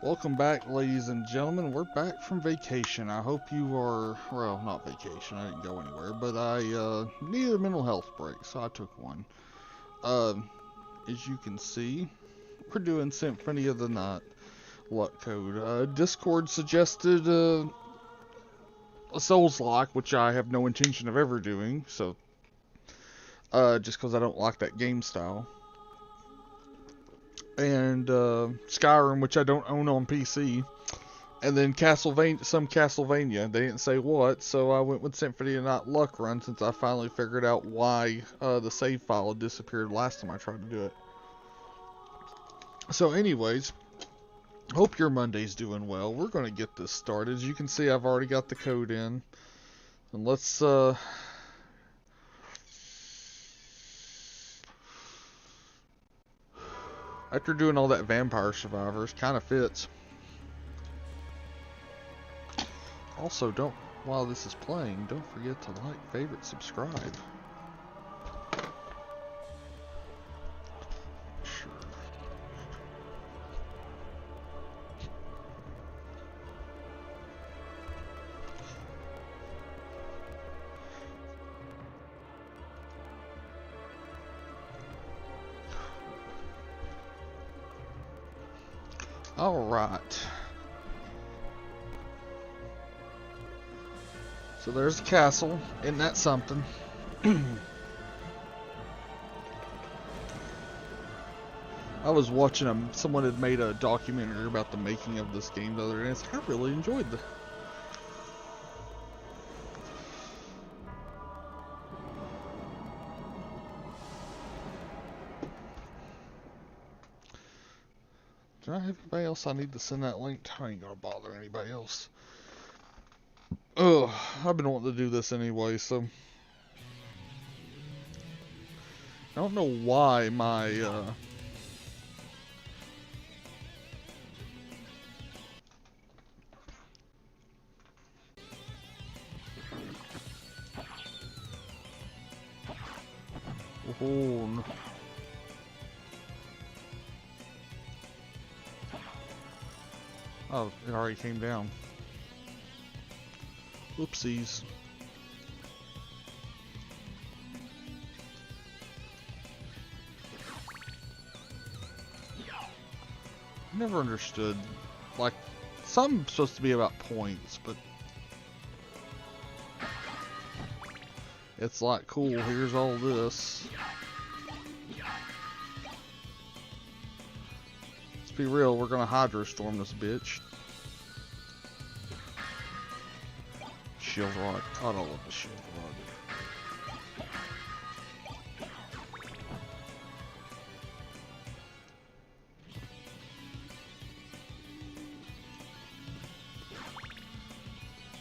Welcome back, ladies and gentlemen. We're back from vacation. I hope you are, well, not vacation. I didn't go anywhere, but I needed a mental health break, so I took one. As you can see, we're doing Symphony of the Night luck code. Discord suggested a Souls-like, which I have no intention of ever doing, so just because I don't like that game style. And Skyrim, which I don't own on PC. And then Castlevania. They didn't say what, so I went with Symphony and not Luck Run since I finally figured out why the save file had disappeared last time I tried to do it. So anyways, hope your Monday's doing well. We're going to get this started. As you can see, I've already got the code in. And let's after doing all that Vampire Survivors, kind of fits. Also, while this is playing, don't forget to like, favorite, subscribe. Sure. All right. So there's the castle. Isn't that something? I was watching someone had made a documentary about the making of this game the other day, and I really enjoyed the. Do I have anybody else I need to send that link to? I ain't gonna bother anybody else. Ugh, I've been wanting to do this anyway, so. I don't know why my, Oh, no. Oh, it already came down. Oopsies. Never understood. Like, something's supposed to be about points, but it's like, cool, here's all this. Let's be real, we're gonna Hydro Storm this bitch. Shield Rod. God, I love the Shield Rod.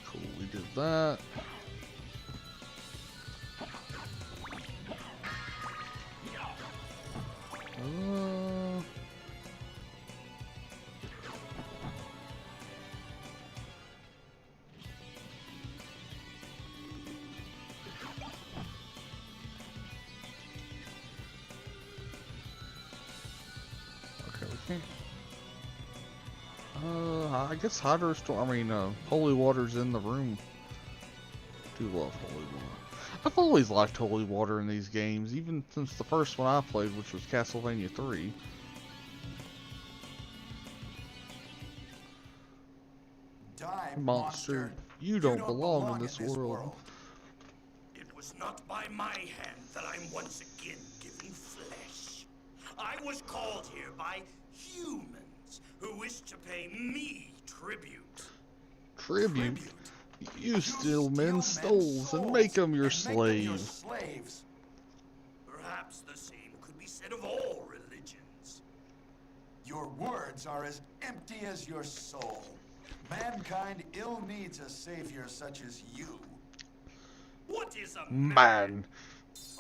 Cool, we did that. I guess Hydro Storm, Holy Water's in the room. Do love Holy Water. I've always liked Holy Water in these games, even since the first one I played, which was Castlevania 3. Monster, you don't belong in this world. It was not by my hand that I'm once again given flesh. I was called here by humans who wish to pay me tribute. Tribute? You steal men's souls and make them your slaves. Perhaps the same could be said of all religions. Your words are as empty as your soul. Mankind ill needs a savior such as you. What is a man?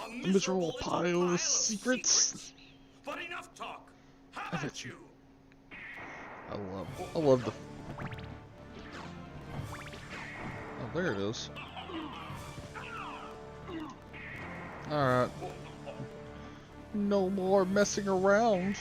A miserable pile of secrets. But enough talk. How about you? I love the. Oh, there it is. Alright. No more messing around.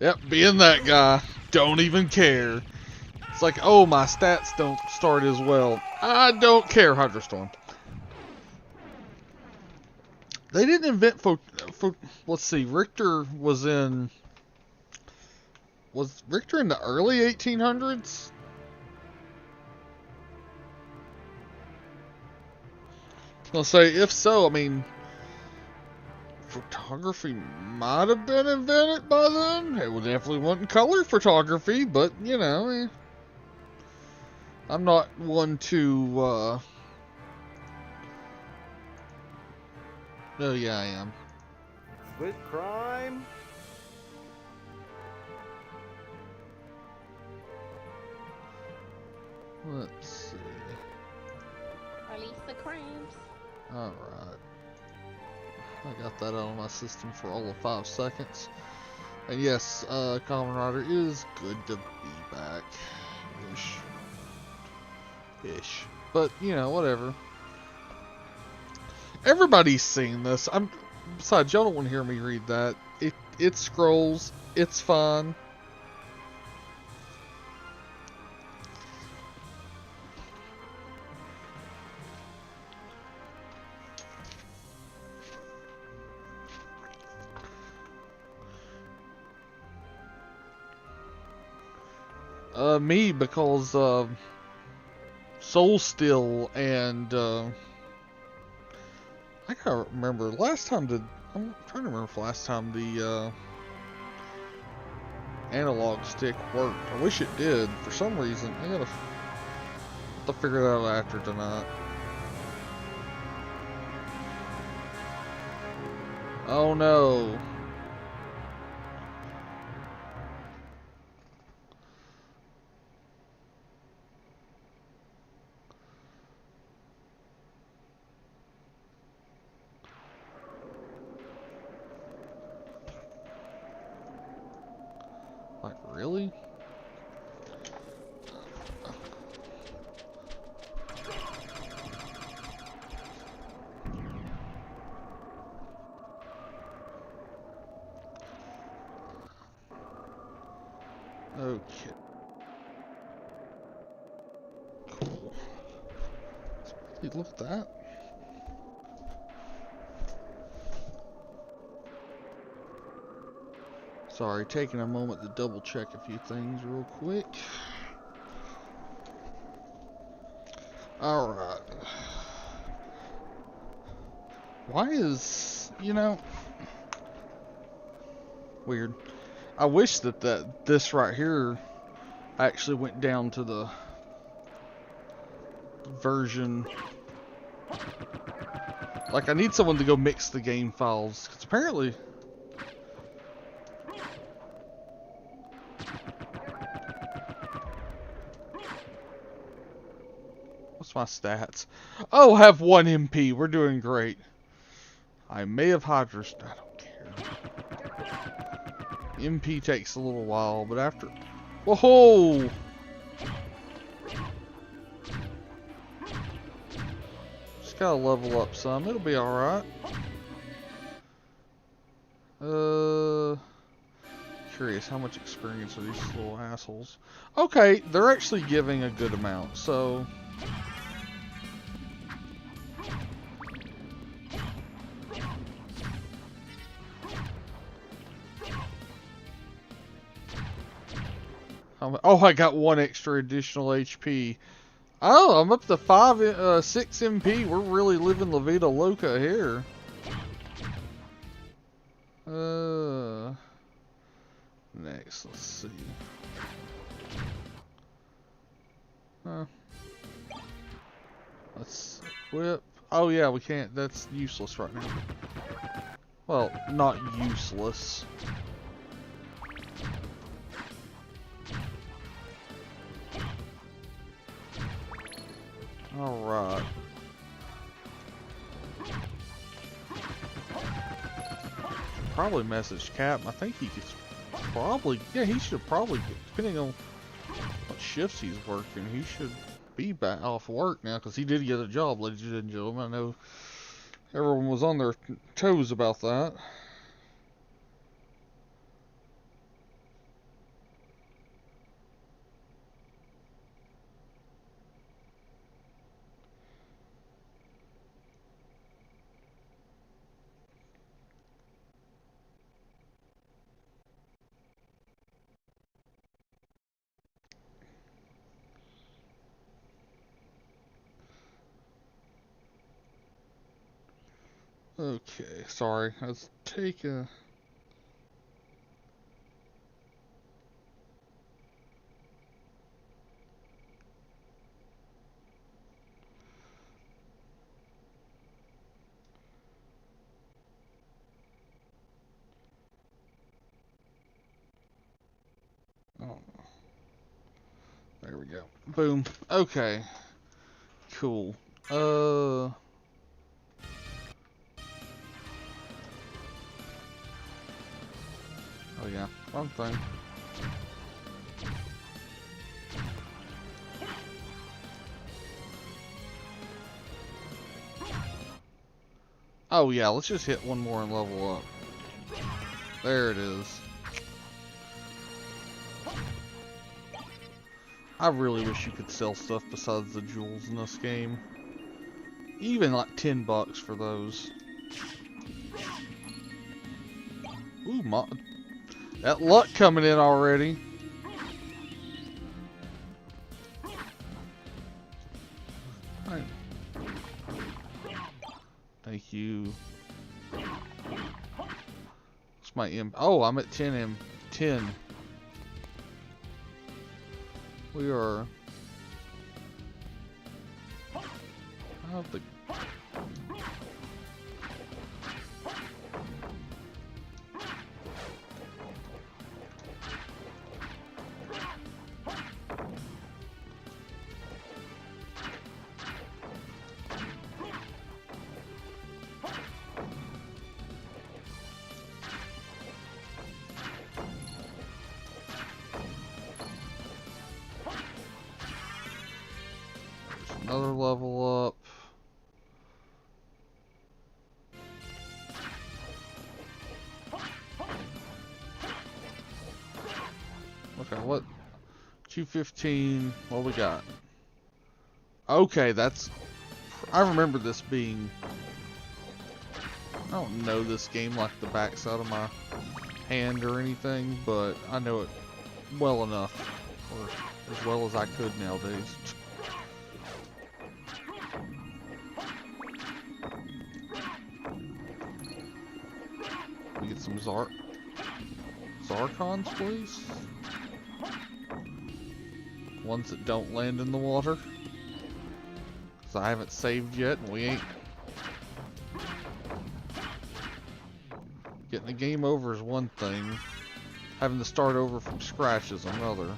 Yep, being that guy. Don't even care. It's like, oh, my stats don't start as well. I don't care, Hydrostorm. They didn't invent let's see, Richter was in... Was Richter in the early 1800s? I'll say, if so, I mean... Photography might have been invented by then. It definitely wasn't color photography, but, you know... I'm not one to, Oh, yeah, I am. With crime? Let's see. Release the crimes. Alright. I got that out of my system for all of 5 seconds. And yes, Kamen Rider is good to be back. Ish. But, you know, whatever. Everybody's seen this. Besides, y'all don't want to hear me read that. It scrolls. It's fine. Me, because, Soul Still and, I gotta remember, I'm trying to remember if last time the, analog stick worked. I wish it did, for some reason. I gotta figure it out after tonight. Oh no. Like, really? Okay. Cool. Look at that. Sorry, taking a moment to double check a few things real quick. Alright. Why is, you know, weird. I wish that this right here actually went down to the version. Like, I need someone to go mix the game files, because apparently... What's my stats? Oh, have 1 MP. We're doing great. I may have Hydras. I don't care. MP takes a little while, but after... Whoa! Just gotta level up some. It'll be alright. Curious, how much experience are these little assholes? Okay, they're actually giving a good amount, so... Oh, I got 1 extra additional HP. Oh, I'm up to 6 MP. We're really living La Vida Loca here. Next, let's see. Let's whip. Oh yeah, we can't. That's useless right now. Well, not useless. Alright. Probably message Cap. I think he could probably, yeah, he should probably, depending on what shifts he's working, he should be back off work now, because he did get a job, ladies and gentlemen. I know everyone was on their toes about that. Okay, sorry. Let's take a... Oh, there we go. Boom. Okay. Cool. Oh yeah, wrong thing. Oh yeah, let's just hit one more and level up. There it is. I really wish you could sell stuff besides the jewels in this game. Even like $10 for those. Ooh, that luck coming in already. Right. Thank you. What's my M? Oh, I'm at 10 10. We are. I have the. Another level up. Okay, what? 215. What we got? Okay, that's... I remember this being... I don't know this game like the backside of my hand or anything, but I know it well enough. Or as well as I could nowadays. We get some Zarkons, please. Ones that don't land in the water. Because I haven't saved yet, and we ain't. Getting the game over is one thing. Having to start over from scratch is another.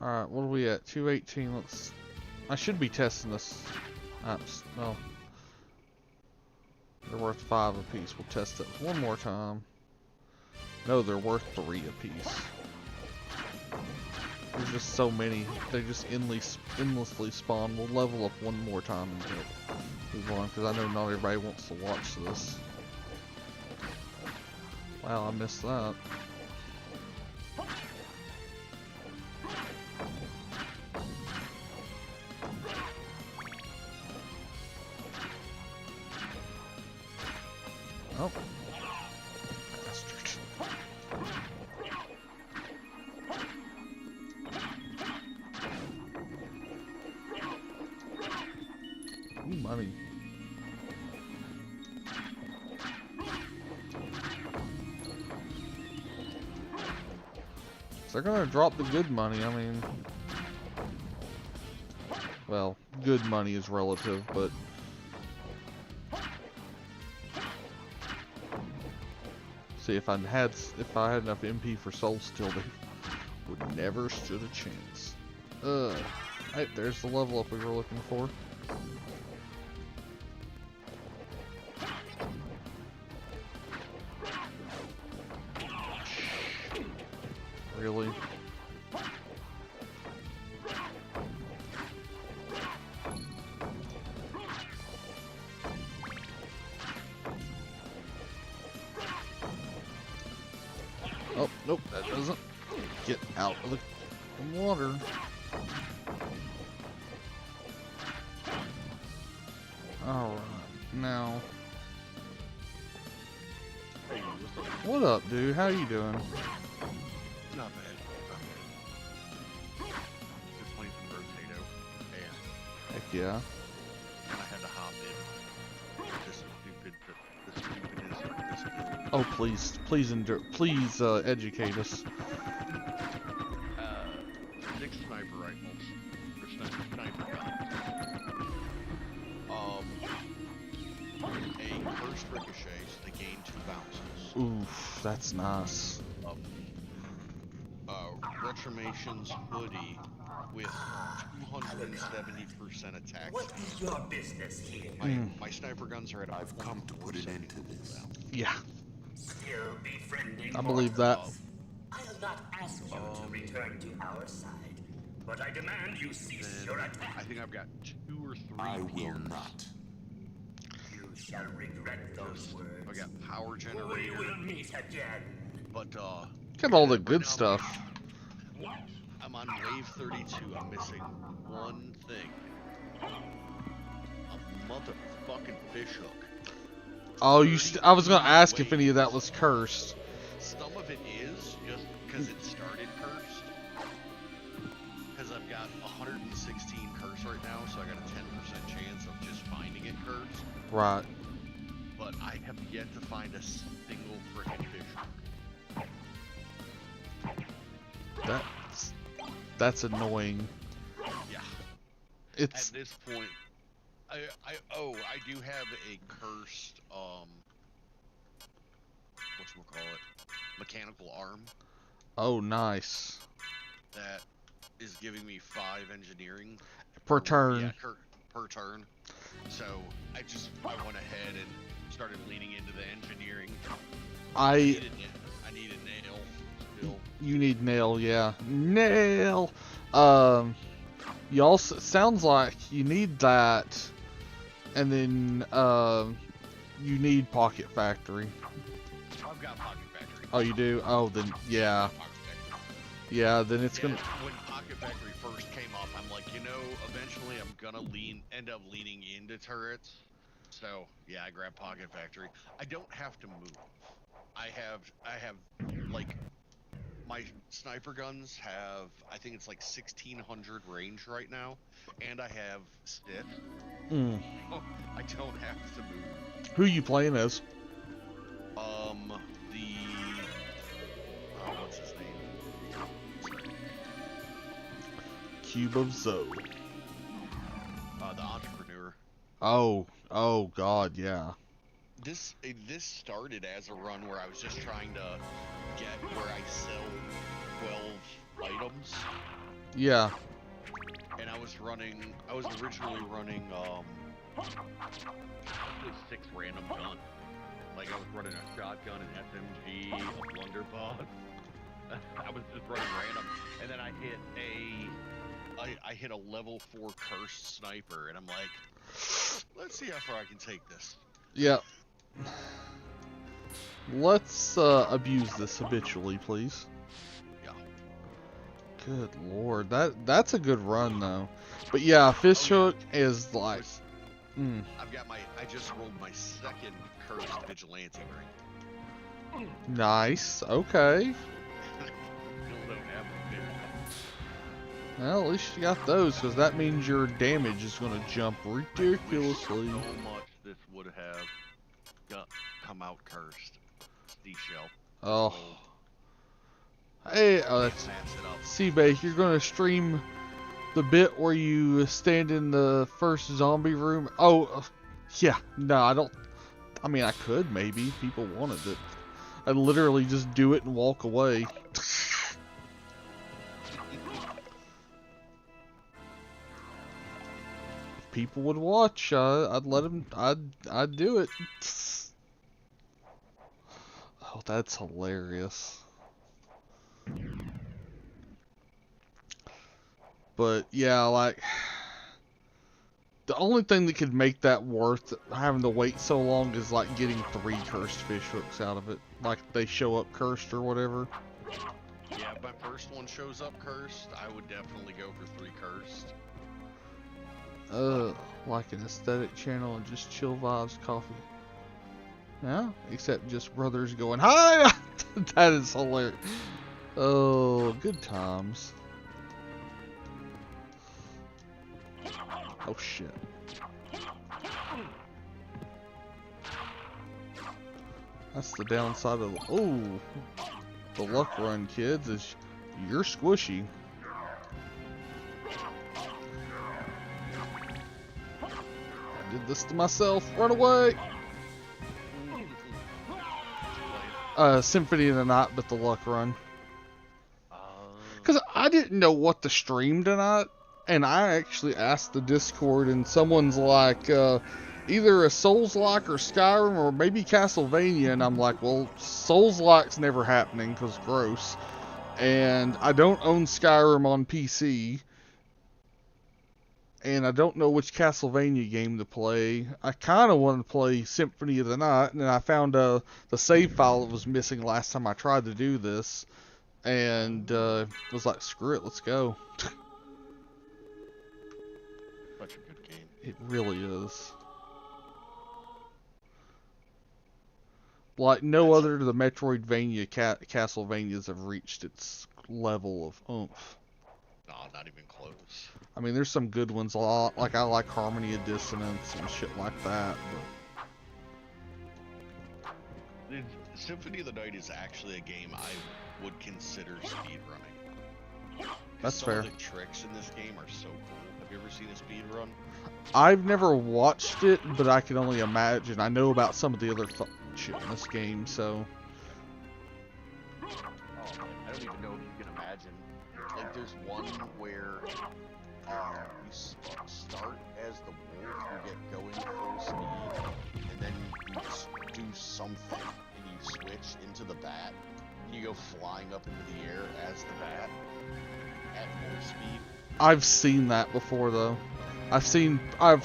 Alright, what are we at? 218, let's... I should be testing this. No. They're worth 5 apiece. We'll test it one more time. No, they're worth 3 apiece. There's just so many. They just endlessly spawn. We'll level up one more time and move on, because I know not everybody wants to watch this. Wow, I missed that. Oh. Bastard. Ooh, money. So they're gonna drop the good money, I mean... Well, good money is relative, but... See, if I had enough MP for Soul Steel, they would never stood a chance. Right, there's the level up we were looking for. Really? Oh, nope, that doesn't. Get out of the water. Alright, now, Hey, what's up? what up, dude? How you doing? Not bad. Just playing some Rotato, and Heck yeah. I had to hop in. This stupidness of this guild. Oh, please endure, please, educate us. 6 sniper rifles, or sniper guns. A cursed ricochet, so they gain 2 bounces. Oof, that's nice. Retrimation's hoodie with 270% attack. What is your business here? My sniper guns are at I've come to put an end to this. Yeah, Still befriending I believe that. mortals? I'll not ask you to return to our side, but I demand you cease your I attack. think I've got 2 or 3 I will peers. not. You shall regret those words. I got power We generator, will meet again. but Got all the right good now stuff. I'm on wave 32. I'm missing one thing. A motherfucking fishhook. Oh, I was gonna ask if any of that was cursed. Some of it is just because it started cursed. Because I've got 116 curse right now, so I got a 10% chance of just finding it cursed. Right. But I have yet to find a single frickin' fishhook. That's annoying. Yeah. It's At this point, I do have a cursed whatchamacallit, mechanical arm oh nice. that is giving me 5 engineering Per turn. Yeah, per turn. So I went ahead and started leaning into the engineering. I need a nail still. You need nail, yeah. Nail. You also sounds like you need that, and then you need Pocket Factory. I've got Pocket Factory. Oh, you do? Oh, then yeah, Pocket Factory. yeah. Then it's Yeah, gonna. when Pocket Factory first came up, I'm like, eventually I'm gonna end up leaning into turrets. So yeah, I grabbed Pocket Factory. I don't have to move. I have like my sniper guns have, I think it's like 1600 range right now, and I have stiff. Mm. I don't have to move. Who you playing as? What's his name? Cube of Zoe. The entrepreneur. Oh God, yeah. This started as a run where I was just trying to get where I sell 12 items, Yeah. and I was originally running 6 random guns. Like I was running a shotgun, an SMG, a blunderbuss. I was just running random, and then I hit a level 4 cursed sniper, and I'm like, let's see how far I can take this. Yeah. Let's abuse this habitually, please. Yeah. Good lord, that's a good run though. But yeah, fishhook is like. I just rolled my 2nd cursed vigilante ring. Nice. Okay. Still don't have a fish. Well, at least you got those, because that means your damage is going to jump ridiculously. So much this would have come out cursed. Seashell. Oh. Hey, Pass it up. Seabake, you're going to stream the bit where you stand in the first zombie room? Oh, yeah. No, I don't. I mean, I could maybe. People wanted it. I'd literally just do it and walk away. If people would watch, I'd let them. I'd do it. Oh, that's hilarious. But yeah, like the only thing that could make that worth having to wait so long is like getting 3 cursed fish hooks out of it. Like they show up cursed or whatever. Yeah, my first one shows up cursed, I would definitely go for 3 cursed. Like an aesthetic channel and just chill vibes coffee. Yeah, except just brothers going, hi! That is hilarious. Oh, good times. Oh shit. That's the downside of the luck run, kids, is you're squishy. I did this to myself. Run away! Symphony of the Night, but the luck run. Because I didn't know what to stream tonight, and I actually asked the Discord, and someone's like, either a Souls-like or Skyrim, or maybe Castlevania, and I'm like, well, Souls-like's never happening, because gross. And I don't own Skyrim on PC, and I don't know which Castlevania game to play. I kind of wanted to play Symphony of the Night, and then I found the save file that was missing last time I tried to do this, and was like, screw it, let's go. Such a good game. It really is. Like no other of the Metroidvania Castlevanias have reached its level of oomph. No, not even close. I mean, there's some good ones. A lot, like I like Harmony of Dissonance and shit like that. But Symphony of the Night is actually a game I would consider speedrunning. That's fair. Some of the tricks in this game are so cool. Have you ever seen a speedrun? I've never watched it, but I can only imagine. I know about some of the other shit in this game, so. Oh, I don't even know if you can imagine. Like, there's one where you start as the wolf, you get going full speed, and then you just do something, and you switch into the bat, and you go flying up into the air as the bat at full speed. I've seen that before, though. I've seen where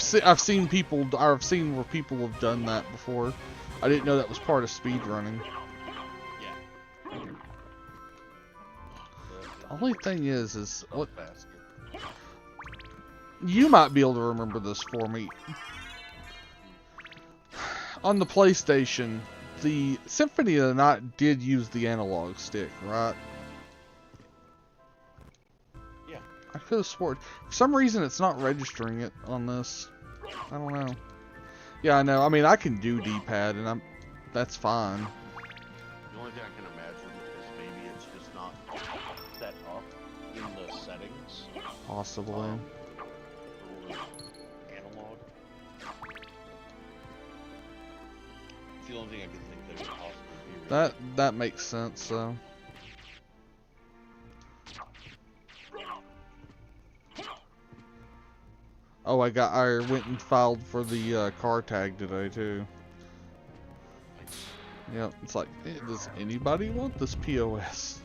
people have done that before. I didn't know that was part of speedrunning. Yeah. The only thing is what you might be able to remember this for me. On the PlayStation, the Symphony of the Night did use the analog stick, right? Yeah. I could have sworn. For some reason, it's not registering it on this. I don't know. Yeah, I know. I mean, I can do D-pad, and that's fine. The only thing I can imagine is maybe it's just not set up in the settings. Possibly. For analog. It's the only thing I can think that could possibly be. That makes sense, though. Oh, I went and filed for the car tag today too. Yep, it's like, does anybody want this POS?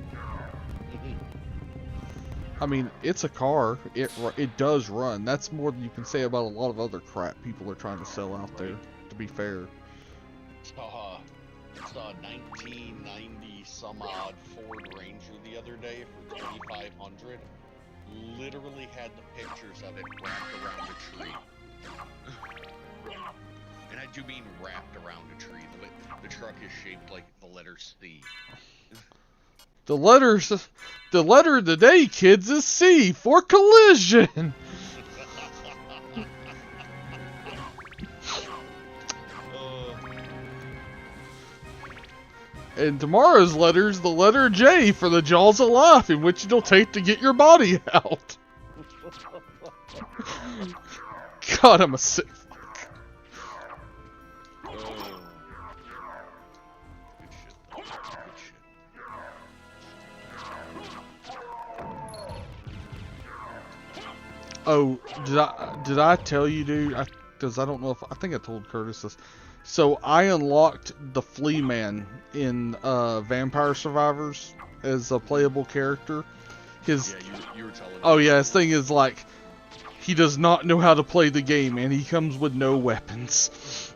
I mean, it's a car. It does run. That's more than you can say about a lot of other crap people are trying to sell out there. To be fair. Saw a 1990 some odd Ford Ranger the other day for $2,500. Literally had the pictures of it wrapped around a tree. And I do mean wrapped around a tree. The truck is shaped like the letter C. The letter today, kids, is C for collision. And tomorrow's letter's the letter J for the jaws of life, in which it'll take to get your body out. God, I'm a sick fuck. Good shit. Good shit. Oh, did I tell you, dude? Because I don't know if I think I told Curtis this. So I unlocked the Flea Man in Vampire Survivors as a playable character. Yeah, you were telling me. Oh yeah, his thing is like he does not know how to play the game, and he comes with no weapons.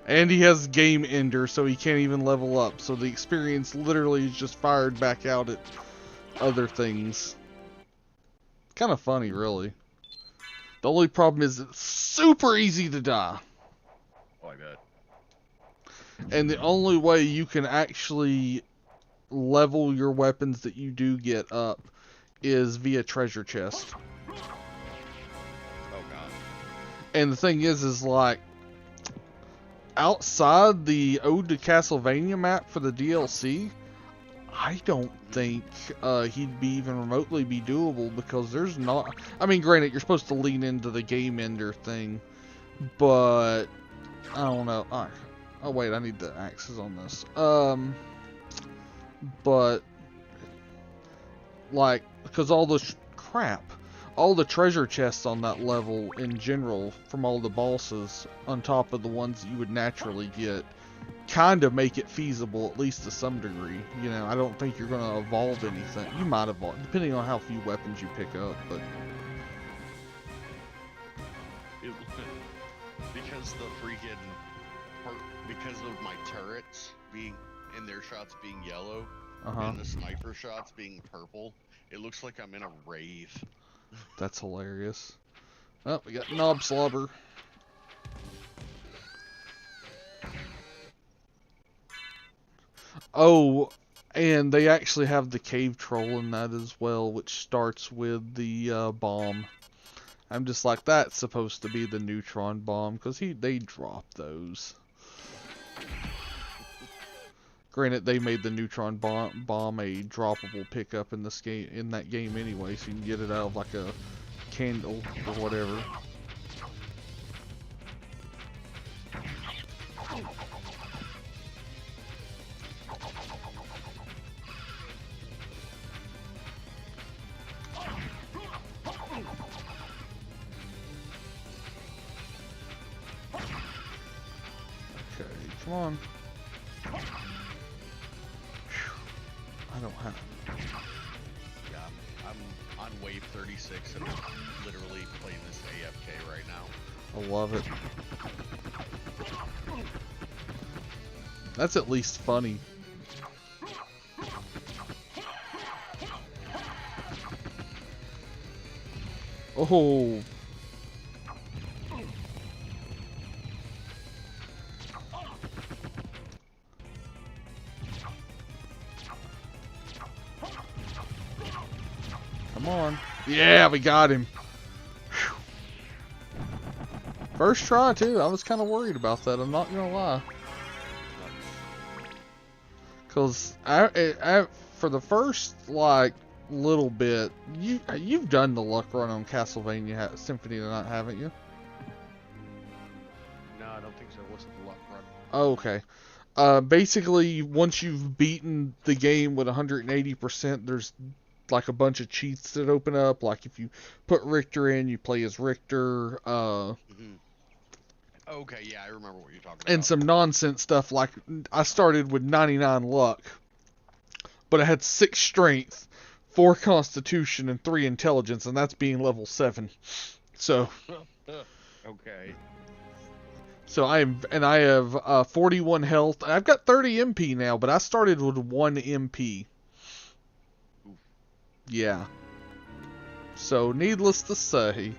And he has game ender, so he can't even level up. So the experience literally is just fired back out at other things. Kind of funny, really. The only problem is it's super easy to die. Oh, I bet. And the only way you can actually level your weapons that you do get up is via treasure chest. Oh god. And the thing is like, outside the Ode to Castlevania map for the DLC, I don't think he'd be even remotely be doable, because there's not... I mean, granted, you're supposed to lean into the game ender thing, but I don't know. Alright. Oh wait, I need the axes on this. But like, because all the all the treasure chests on that level in general from all the bosses, on top of the ones that you would naturally get, kind of make it feasible, at least to some degree. You know, I don't think you're going to evolve anything. You might evolve, depending on how few weapons you pick up, but... Because the freaking... Because of my turrets being... and their shots being yellow, and the sniper shots being purple, it looks like I'm in a rave. That's hilarious. Oh, we got knob slobber. Oh, and they actually have the cave troll in that as well, which starts with the bomb. I'm just like, that's supposed to be the neutron bomb, because they drop those. Granted, they made the neutron bomb a droppable pickup in this game, in that game anyway, so you can get it out of like a candle or whatever. Okay, come on. I don't have... Yeah, I'm on wave 36 and I'm literally playing this AFK right now. I love it. That's at least funny. Oh. Come on. Yeah, we got him. Whew. First try, too. I was kind of worried about that. I'm not going to lie. Because for the first, like, little bit, you've done the luck run on Castlevania Symphony tonight, haven't you? No, I don't think so. What's the luck run? Oh, okay. Basically, once you've beaten the game with 180%, there's like a bunch of cheats that open up. Like if you put Richter in, you play as Richter. Okay, yeah, I remember what you're talking about. And some nonsense stuff, like I started with 99 luck, but I had 6 strength, 4 constitution, and 3 intelligence, and that's being level 7. So okay. So I have 41 health. I've got 30 MP now, but I started with 1 MP. Oof. Yeah. So needless to say,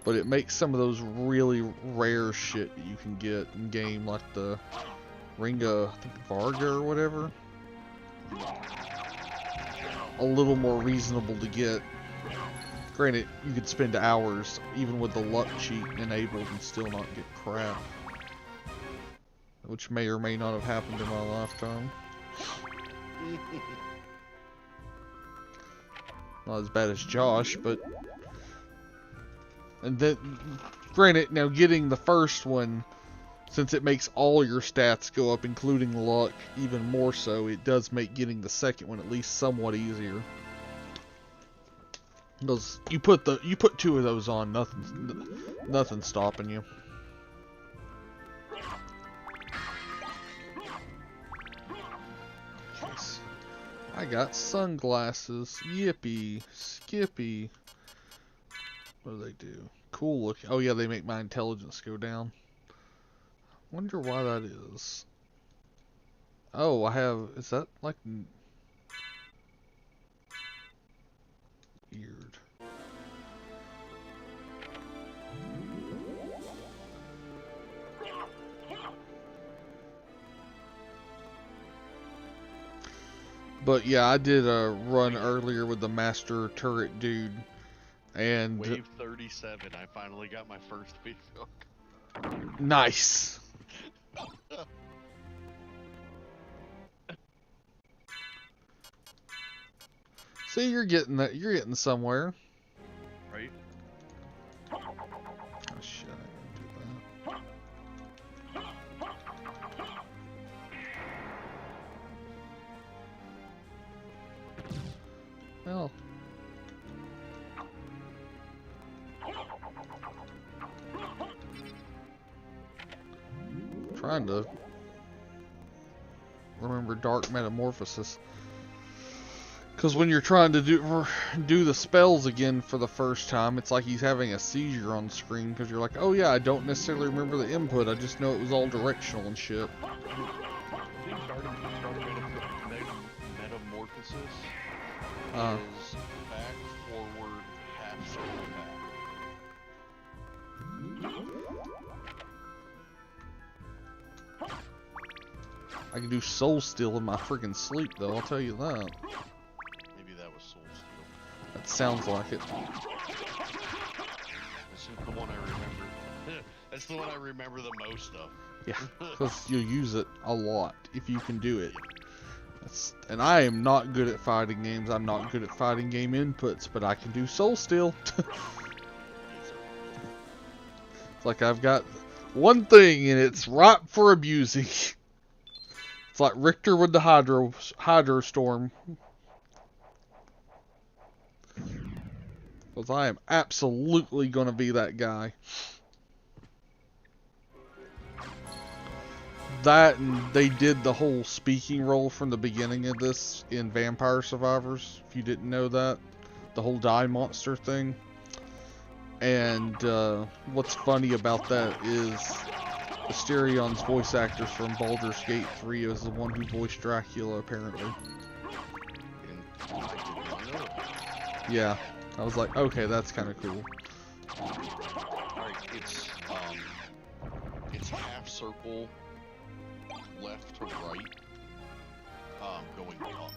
but it makes some of those really rare shit that you can get in game, like the Ringa Varga or whatever, a little more reasonable to get. Granted, you could spend hours even with the luck cheat enabled and still not get crap, which may or may not have happened in my lifetime. Not as bad as Josh, but... And then, granted, now getting the first one, since it makes all your stats go up, including luck, even more so, it does make getting the second one at least somewhat easier. Because you put 2 of those on, nothing's stopping you. Yes. I got sunglasses. Yippee, Skippy. What do they do? Cool look. Oh yeah, they make my intelligence go down. Wonder why that is. Oh, I have. Is that like weird? But yeah, I did a run earlier with the master turret dude, and Wave 37. I finally got my first fish hook. nice. See, you're getting that. You're getting somewhere. Right? Oh shit! I didn't do that. Well. Trying to remember Dark Metamorphosis, because when you're trying to do the spells again for the first time, it's like he's having a seizure on screen, because you're like, oh yeah, I don't necessarily remember the input, I just know it was all directional and shit. I think Metamorphosis is back, forward, half circle back. I can do Soul Steal in my freaking sleep, though, I'll tell you that. Maybe that was Soul Steal. That sounds like it. This is the one I remember. That's the one I remember the most of. Yeah, because you use it a lot, if you can do it. And I am not good at fighting games, I'm not good at fighting game inputs, but I can do Soul Steal. It's like I've got one thing, and it's ripe for abusing. It's like Richter with the Hydro Storm. Because I am absolutely going to be that guy. That, and they did the whole speaking role from the beginning of this in Vampire Survivors, if you didn't know that. The whole die monster thing. And what's funny about that is Astarion's voice actor from Baldur's Gate 3 is the one who voiced Dracula, apparently. Yeah, I was like, okay, that's kind of cool. Alright, it's half circle, left to right, going up.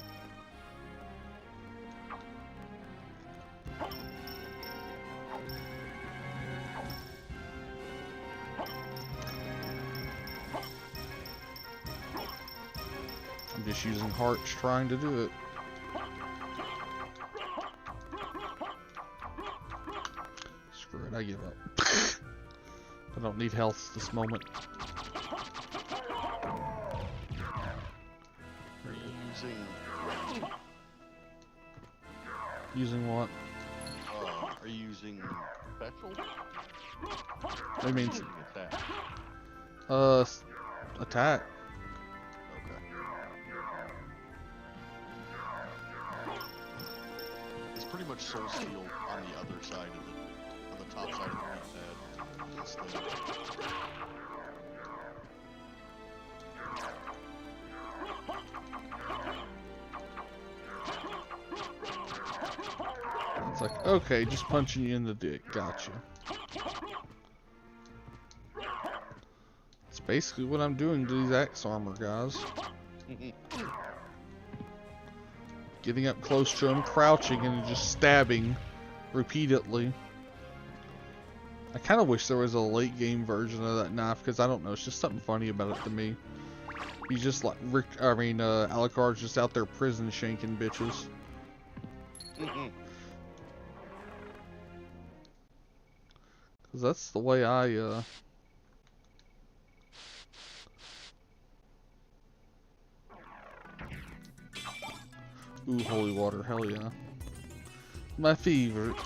I'm just using hearts trying to do it. Screw it, I give up. I don't need health this moment. Are you using... Using what? Are you using special? That means Attack. attack. Okay. It's pretty much Soul Steal on the other side of on the top side of the pad. Instead. It's like, okay, just punching you in the dick. Gotcha. It's basically what I'm doing to these axe armor guys. Getting up close to them, crouching, and just stabbing repeatedly. I kind of wish there was a late game version of that knife, because I don't know, it's just something funny about it to me. He's just like, Alucard's just out there prison shanking bitches. Because that's the way I, Ooh, holy water, hell yeah. My favorite.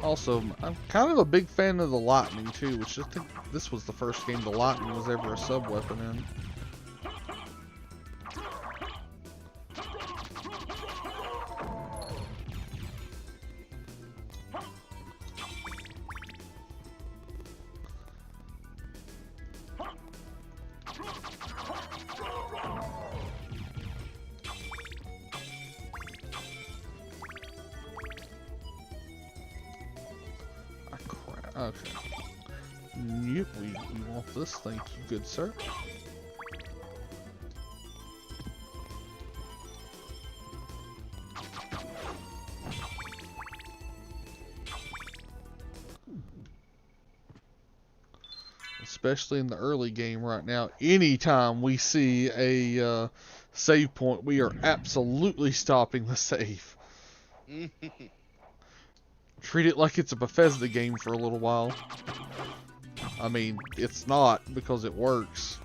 Also, I'm kind of a big fan of the lightning too, which I think this was the first game the lightning was ever a sub-weapon in. Okay. Yep, we want this. Thank you, good sir. Especially in the early game right now, anytime we see a save point, we are absolutely stopping the save. Treat it like it's a Bethesda game for a little while. I mean, it's not because it works.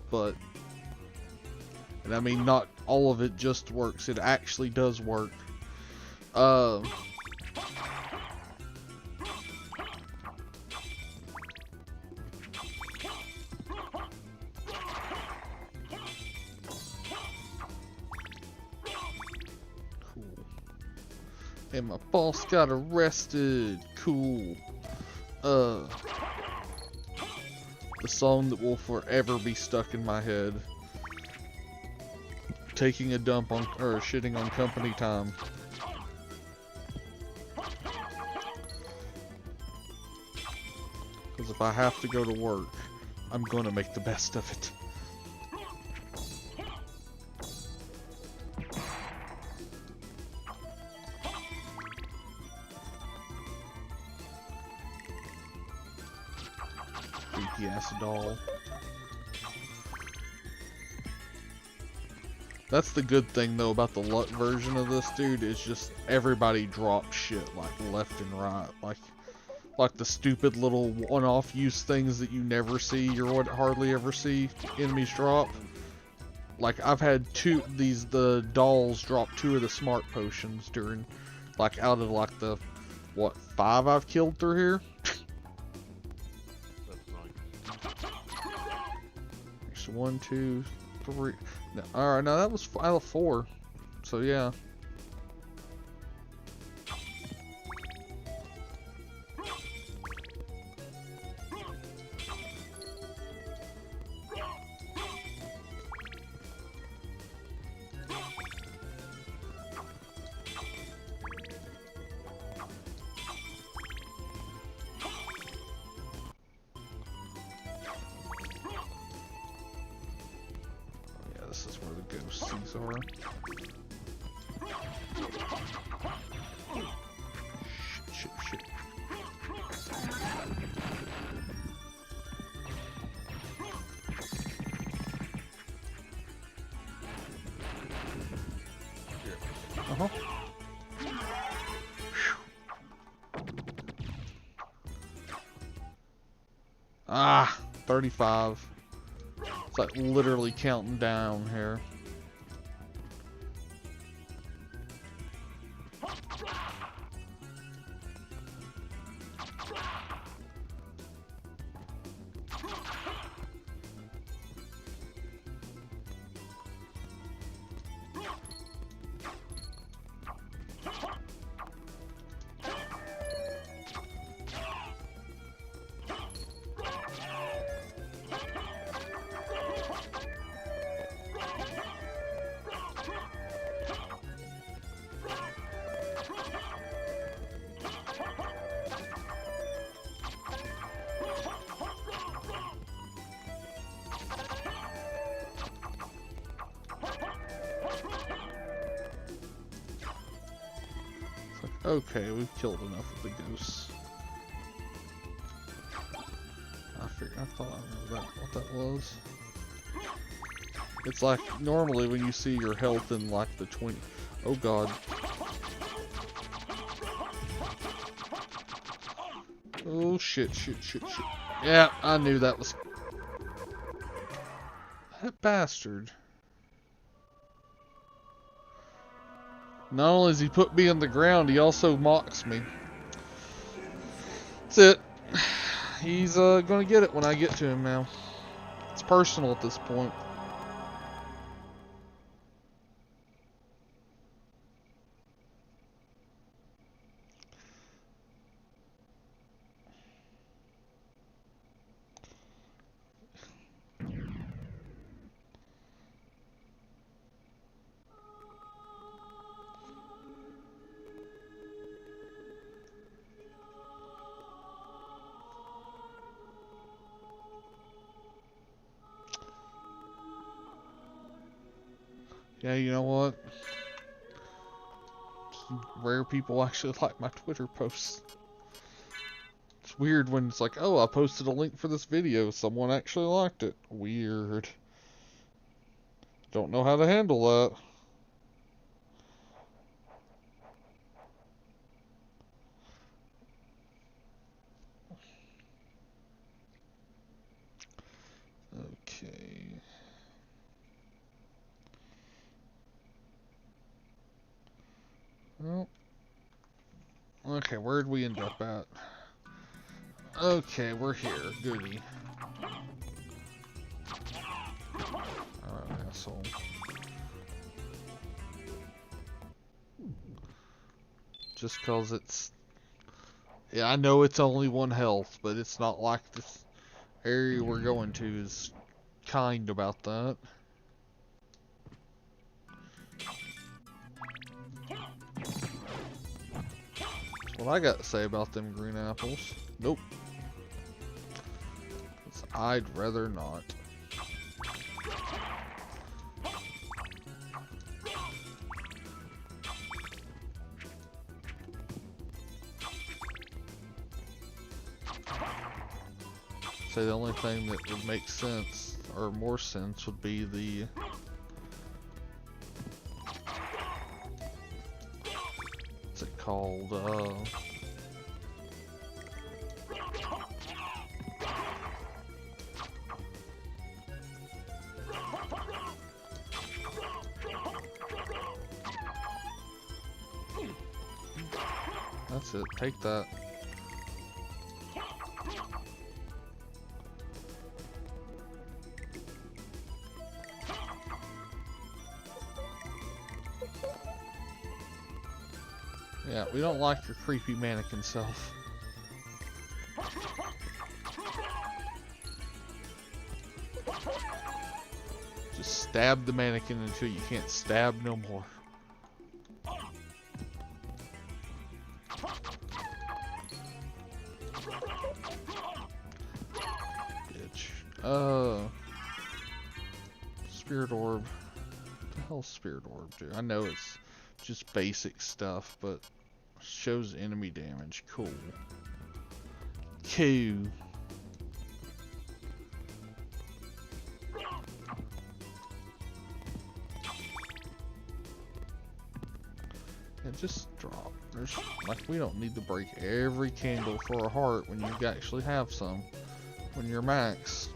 But, and I mean, not all of it just works. It actually does work. Cool. And my boss got arrested. Cool. The song that will forever be stuck in my head. Taking a dump on, or shitting on company time. Because if I have to go to work, I'm gonna make the best of it. Freaky ass doll. That's the good thing though about the luck version of this, dude, is just everybody drops shit like left and right. Like the stupid little one-off use things that you never see or hardly ever see enemies drop. Like I've had the dolls drop 2 of the smart potions during, like out of like the, what, 5 I've killed through here? That's nice. So 1, 2, 3. No, alright, no, that was out of 4. So yeah. This is where the ghosts are. Shit, shit, shit. Uh-huh. Ah, 35. It's like literally counting down here. Okay, we've killed enough of the ghosts. I thought I knew what that was. It's like normally when you see your health in like the 20. Oh god. Oh shit, shit, shit, shit. Yeah, I knew that was. That bastard. Not only does he put me on the ground, he also mocks me. That's it. He's gonna get it when I get to him now. It's personal at this point. Yeah, you know what? Rare people actually like my Twitter posts. It's weird when it's like, oh, I posted a link for this video. Someone actually liked it. Weird. Don't know how to handle that. Okay. Well. Okay, where'd we end up at? Okay, we're here. Goody. Alright, asshole. Just cause it's... Yeah, I know it's only 1 health, but it's not like this area we're going to is kind about that. That's what I got to say about them green apples. Nope. 'Cause I'd rather not. Say the only thing that would make sense, or more sense, would be the... What's it called? That's it. Take that. Yeah, we don't like your creepy mannequin self. Just stab the mannequin until you can't stab no more. Bitch. Spirit orb. What the hell's spirit orb do? I know it's just basic stuff, but shows enemy damage. Cool. Cool. Yeah, just drop. There's like, we don't need to break every candle for a heart when you actually have some. When you're max.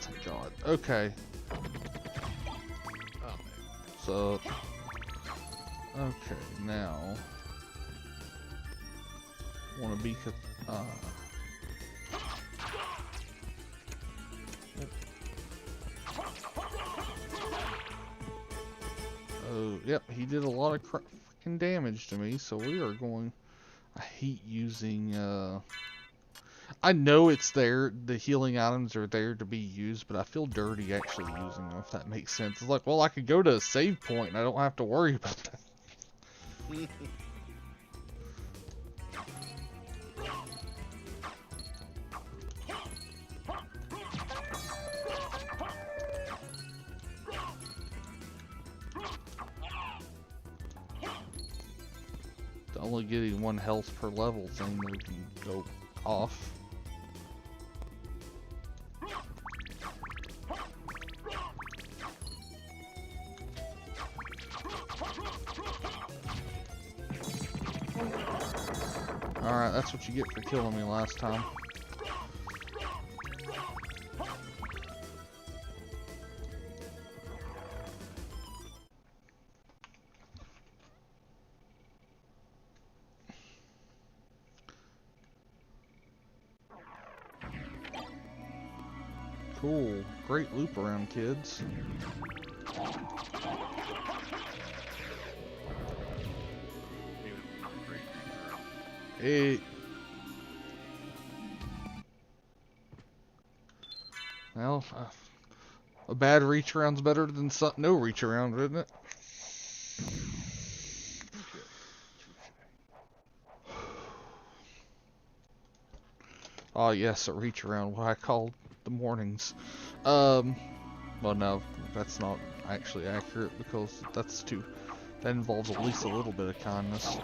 Thank God. Okay. So, okay, now want to be oh, yep, he did a lot of freaking damage to me, so we are going... I hate using, I know it's there, the healing items are there to be used, but I feel dirty actually using them, if that makes sense. It's like, well, I could go to a save point and I don't have to worry about that. Only getting 1 health per level thing that can go off. Alright, that's what you get for killing me last time. Cool. Great loop around, kids. Hey. Well, a bad reach around's better than no reach around, isn't it? Oh yes, a reach around, what I call the mornings. Well no, that's not actually accurate because that involves at least a little bit of kindness.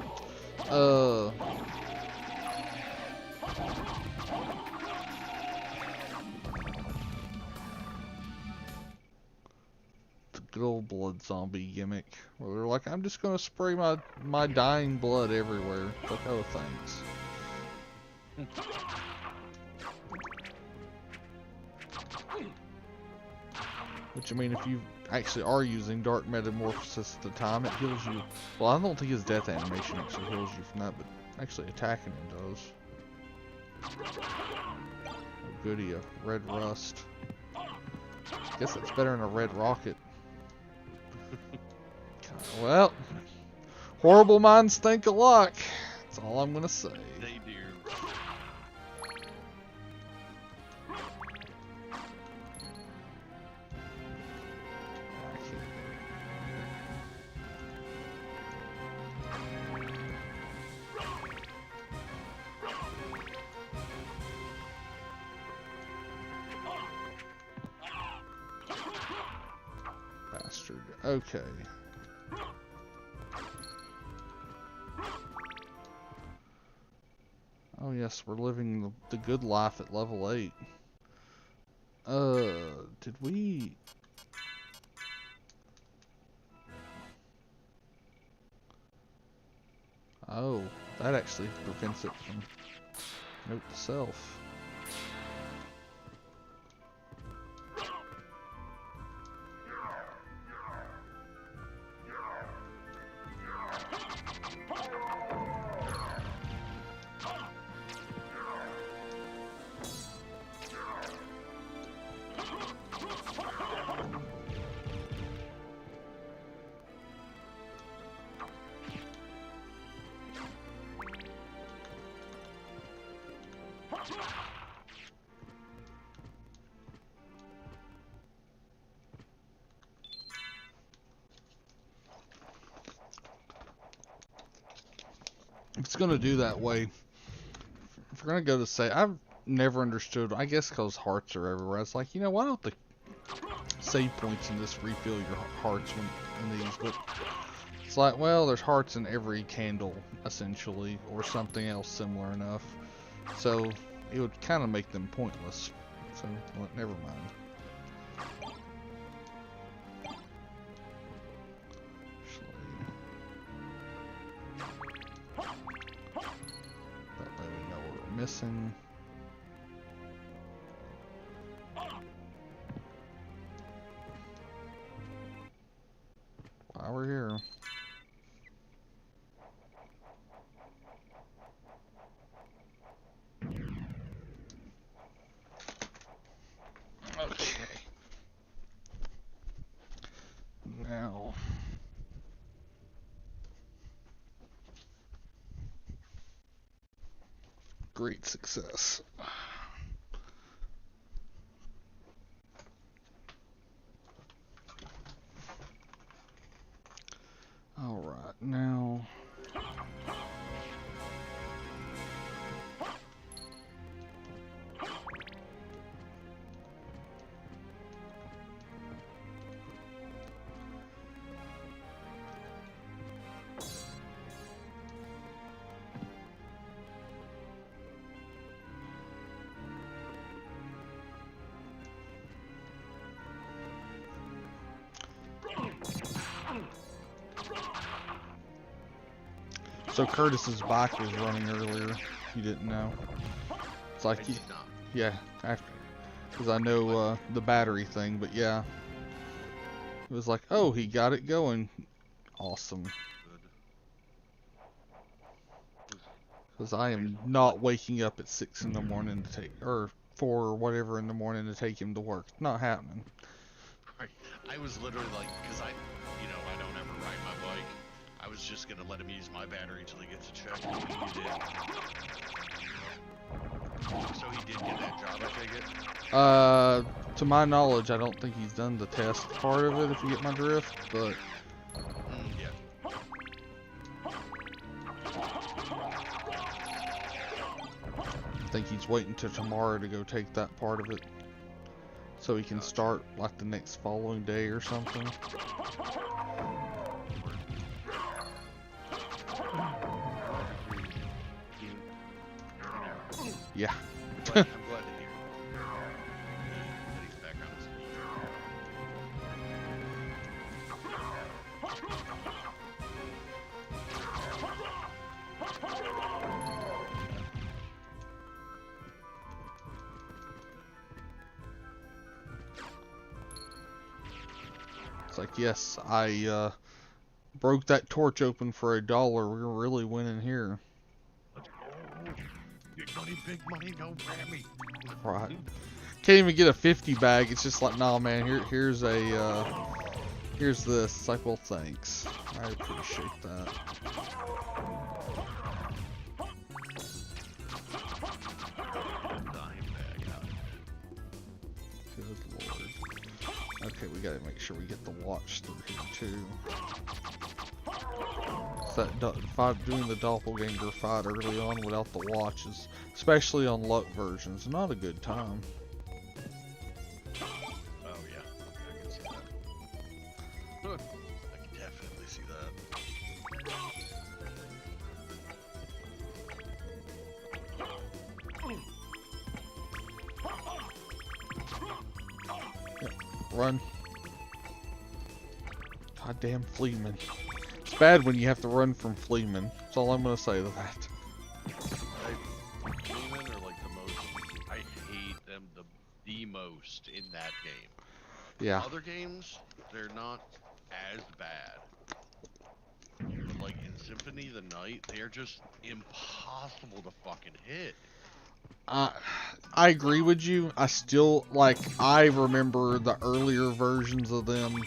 The good old blood zombie gimmick, where they're like, I'm just gonna spray my dying blood everywhere. It's like, oh thanks. Which, I mean, if you actually are using Dark Metamorphosis at the time, it heals you. Well, I don't think his death animation actually heals you from that, but actually attacking him does. Oh, goody, a red rust. I guess that's better than a red rocket. Well, horrible minds think alike. That's all I'm gonna say. They do. Bastard. Okay. Oh yes, we're living the good life at level 8. Did we... Oh, that actually prevents it from note to self. If it's gonna do that way, if we're gonna go to say, I've never understood, I guess because hearts are everywhere, it's like, you know, why don't the save points in this refill your hearts in these, but it's like, well, there's hearts in every candle, essentially, or something else similar enough, so it would kind of make them pointless, so, well, never mind. Missing. While we're here. Okay. Now. Great success. All right, now. So Curtis's bike was running earlier. You didn't know. It's like, yeah, after, because I know the battery thing, but yeah, it was like, oh, he got it going. Awesome. Because I am not waking up at 6 in the morning to take, or 4 or whatever in the morning to take him to work. Not happening. Right. I was literally like, because I don't ever ride my bike. I was just gonna let him use my battery until he gets a check. He did. So he did get that job, I take it? To my knowledge, I don't think he's done the test part of it, if you get my drift, but Yeah. I think he's waiting till tomorrow to go take that part of it. So he can start like the next following day or something. Yeah. I'm glad to hear that he's back on his feet. It's like, yes, I broke that torch open for $1. We're really winning here. Let's go. Big money, no Grammy. Right. Can't even get a 50 bag. It's just like, nah, man. Here's this. It's like, well, thanks. I appreciate that. Dime bag out. Good lord. Okay, we gotta make sure we get the watch through here too. So that doing the doppelganger fight early on without the watches, especially on luck versions, not a good time. Oh yeah, I can see that. I can definitely see that. Run. Goddamn Fleeman. It's bad when you have to run from Fleeman. That's all I'm gonna say to that. Demon are like the most. I hate them the most in that game. Yeah. Other games, they're not as bad. But like in Symphony the Night, they're just impossible to fucking hit. I agree with you. I still, like, I remember the earlier versions of them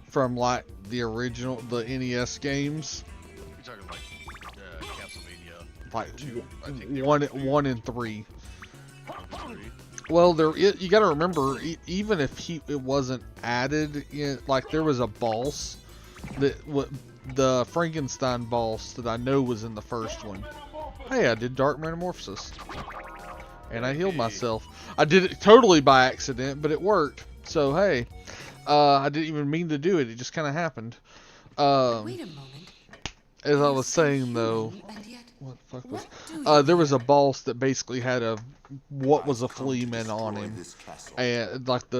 from, like, the original, the NES games. You're talking like Castlevania. Like, Two, I think they were 1 and 3. three. Well, you gotta remember, even if it wasn't added, like, there was a boss, the Frankenstein boss that I know was in the first one. Hey, I did Dark Metamorphosis. And I healed myself. I did it totally by accident, but it worked. So, hey, I didn't even mean to do it. It just kind of happened. Wait a moment. As I was saying, though, what the fuck was... there was a boss that basically had what was a Fleeman on him. And, like,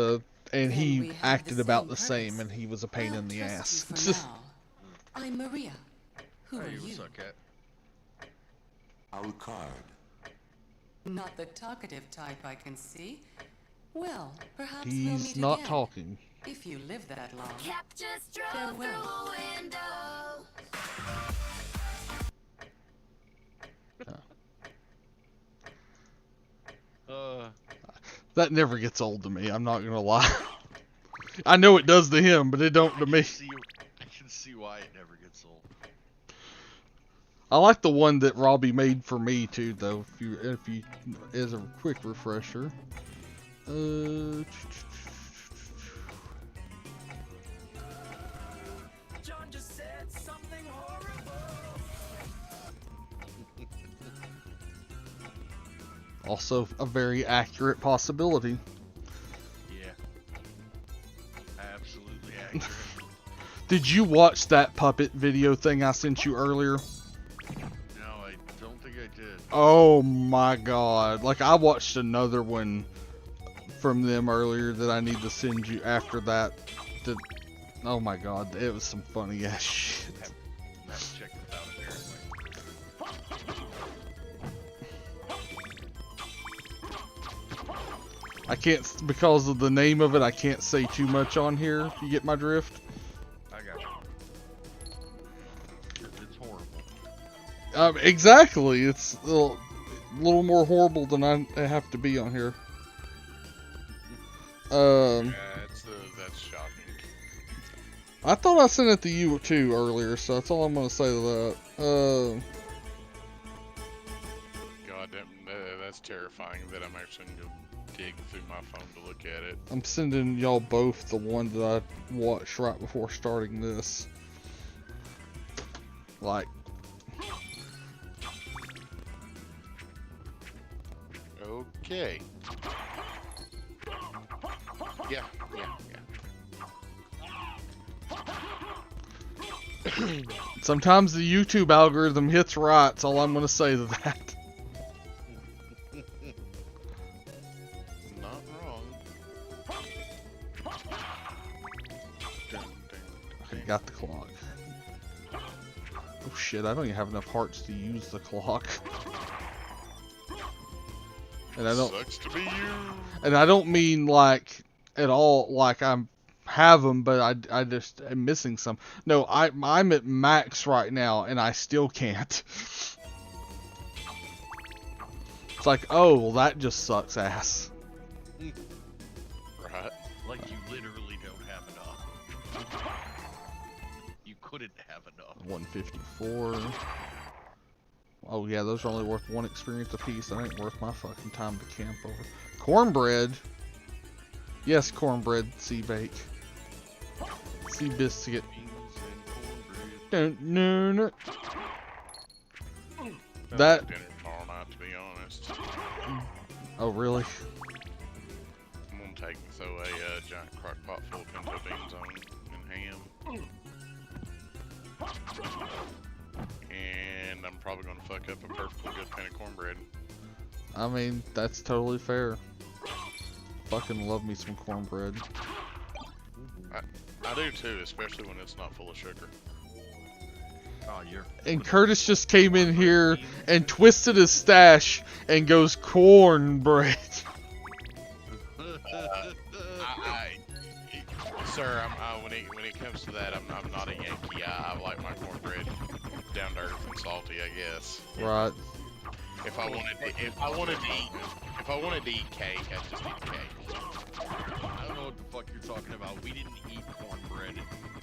and he acted about the same, and he was a pain in the ass. I'm Maria. Who are Hey, you? what's up, cat? Alucard. Not the talkative type, I can see. Well, perhaps we'll He's meet not again, talking. if you live that long. Cap just drove Farewell. through a window. That never gets old to me, I'm not gonna lie. I know it does to him, but it don't to me. I can see why it never gets old. I like the one that Robbie made for me too, though. If you, as a quick refresher. John just said something horrible. Also, a very accurate possibility. Yeah. Absolutely accurate. Did you watch that puppet video thing I sent you earlier? No, I don't think I did. Oh my god. Like, I watched another one from them earlier that I need to send you after that. Oh my god, it was some funny ass shit. I have to check this out apparently. I can't, because of the name of it, I can't say too much on here, if you get my drift. I got you. It's horrible. Exactly, it's a little more horrible than I have to be on here. That's shocking. I thought I sent it to you too earlier, so that's all I'm gonna say to that. God damn, that's terrifying that I'm actually gonna go dig through my phone to look at it. I'm sending y'all both the one that I watched right before starting this. Like, Okay. Yeah. sometimes the YouTube algorithm hits right. That's all I'm gonna say to that. Not wrong. Okay, got the clock. Oh shit, I don't even have enough hearts to use the clock. And Sucks to be you. and I don't mean like at all like I'm have them, but I just am missing some. No, I'm at max right now, and I still can't. It's like, oh, well, that just sucks ass. Right. Like you literally don't have enough. You couldn't have enough. 154. Oh yeah, those are only worth 1 experience apiece. That ain't worth my fucking time to camp over. Cornbread. Yes, cornbread, sea bake. Sea biscuit. Don't know. That. Dinner tomorrow night, to be honest. Oh really? I'm gonna take and throw a giant crock pot full of pinto beans on and ham. And I'm probably gonna fuck up a perfectly good pan of cornbread. I mean, that's totally fair. Fucking love me some cornbread. I do too, especially when it's not full of sugar. Oh, you're. And Curtis just came in here and twisted his stash and goes cornbread. Sir, when it comes to that, I'm not a Yankee. I like my cornbread down to earth and salty, I guess. Right. If I wanted to eat cake, I'd just eat cake. I don't know what the fuck you're talking about. We didn't eat cornbread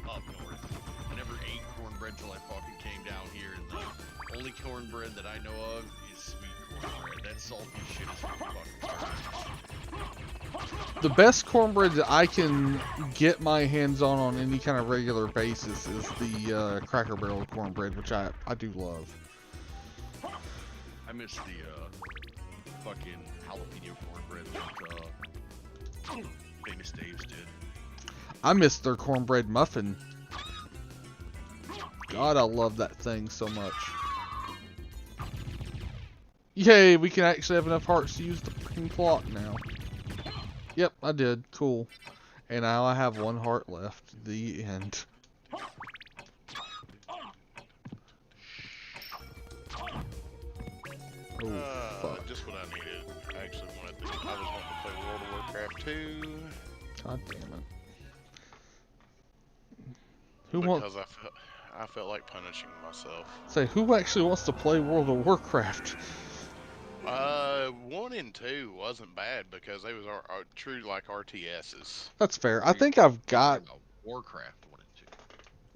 up north. I never ate cornbread till I fucking came down here. And the only cornbread that I know of is sweet cornbread. That salty shit is fucking garbage. The best cornbread that I can get my hands on any kind of regular basis is the Cracker Barrel cornbread, which I do love. I miss the fucking jalapeno cornbread that Famous Dave's did. I miss their cornbread muffin. God, I love that thing so much. Yay, we can actually have enough hearts to use the freaking clock now. Yep, I did. Cool. And now I have 1 heart left. The end. Oh, fuck. Just what I needed. I actually I was wanting to play World of Warcraft 2. God damn it. Who wants... Because I felt like punishing myself. Say, who actually wants to play World of Warcraft? 1 and 2 wasn't bad because they was our true like RTSs. That's fair. I think I've got... Warcraft 1 and 2.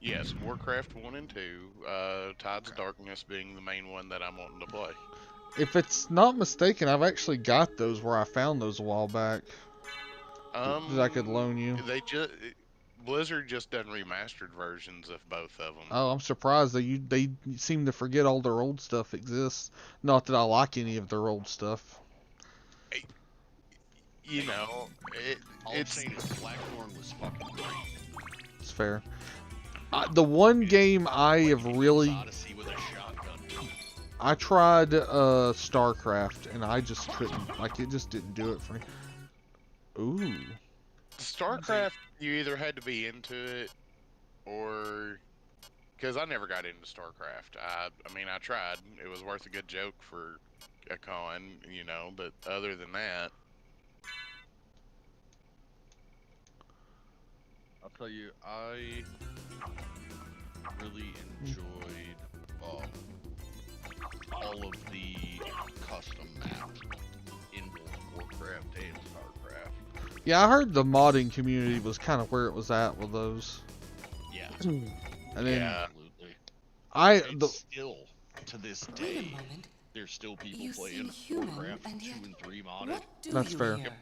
Yes, Warcraft 1 and 2. Tides of Darkness being the main one that I'm wanting to play. If it's not mistaken, I've actually got those where I found those a while back. That I could loan you. Blizzard just done remastered versions of both of them. Oh, I'm surprised they seem to forget all their old stuff exists. Not that I like any of their old stuff. You know, All I'm saying is Blackthorn was fucking great. It's fair. The one game I have really... Odyssey with a shotgun. I tried StarCraft, and I just couldn't. Like, it just didn't do it for me. Ooh. StarCraft, you either had to be into it, or... Because I never got into StarCraft. I mean, I tried. It was worth a good joke for a con, you know, but other than that... I'll tell you, I really enjoyed all of the custom maps in World of Warcraft and StarCraft. Yeah, I heard the modding community was kind of where it was at with those. Yeah. And then absolutely. Still, to this Wait a day, moment. there's still people You playing seem human, Warcraft and 2 yet and 3 modded. What do That's you fair. here?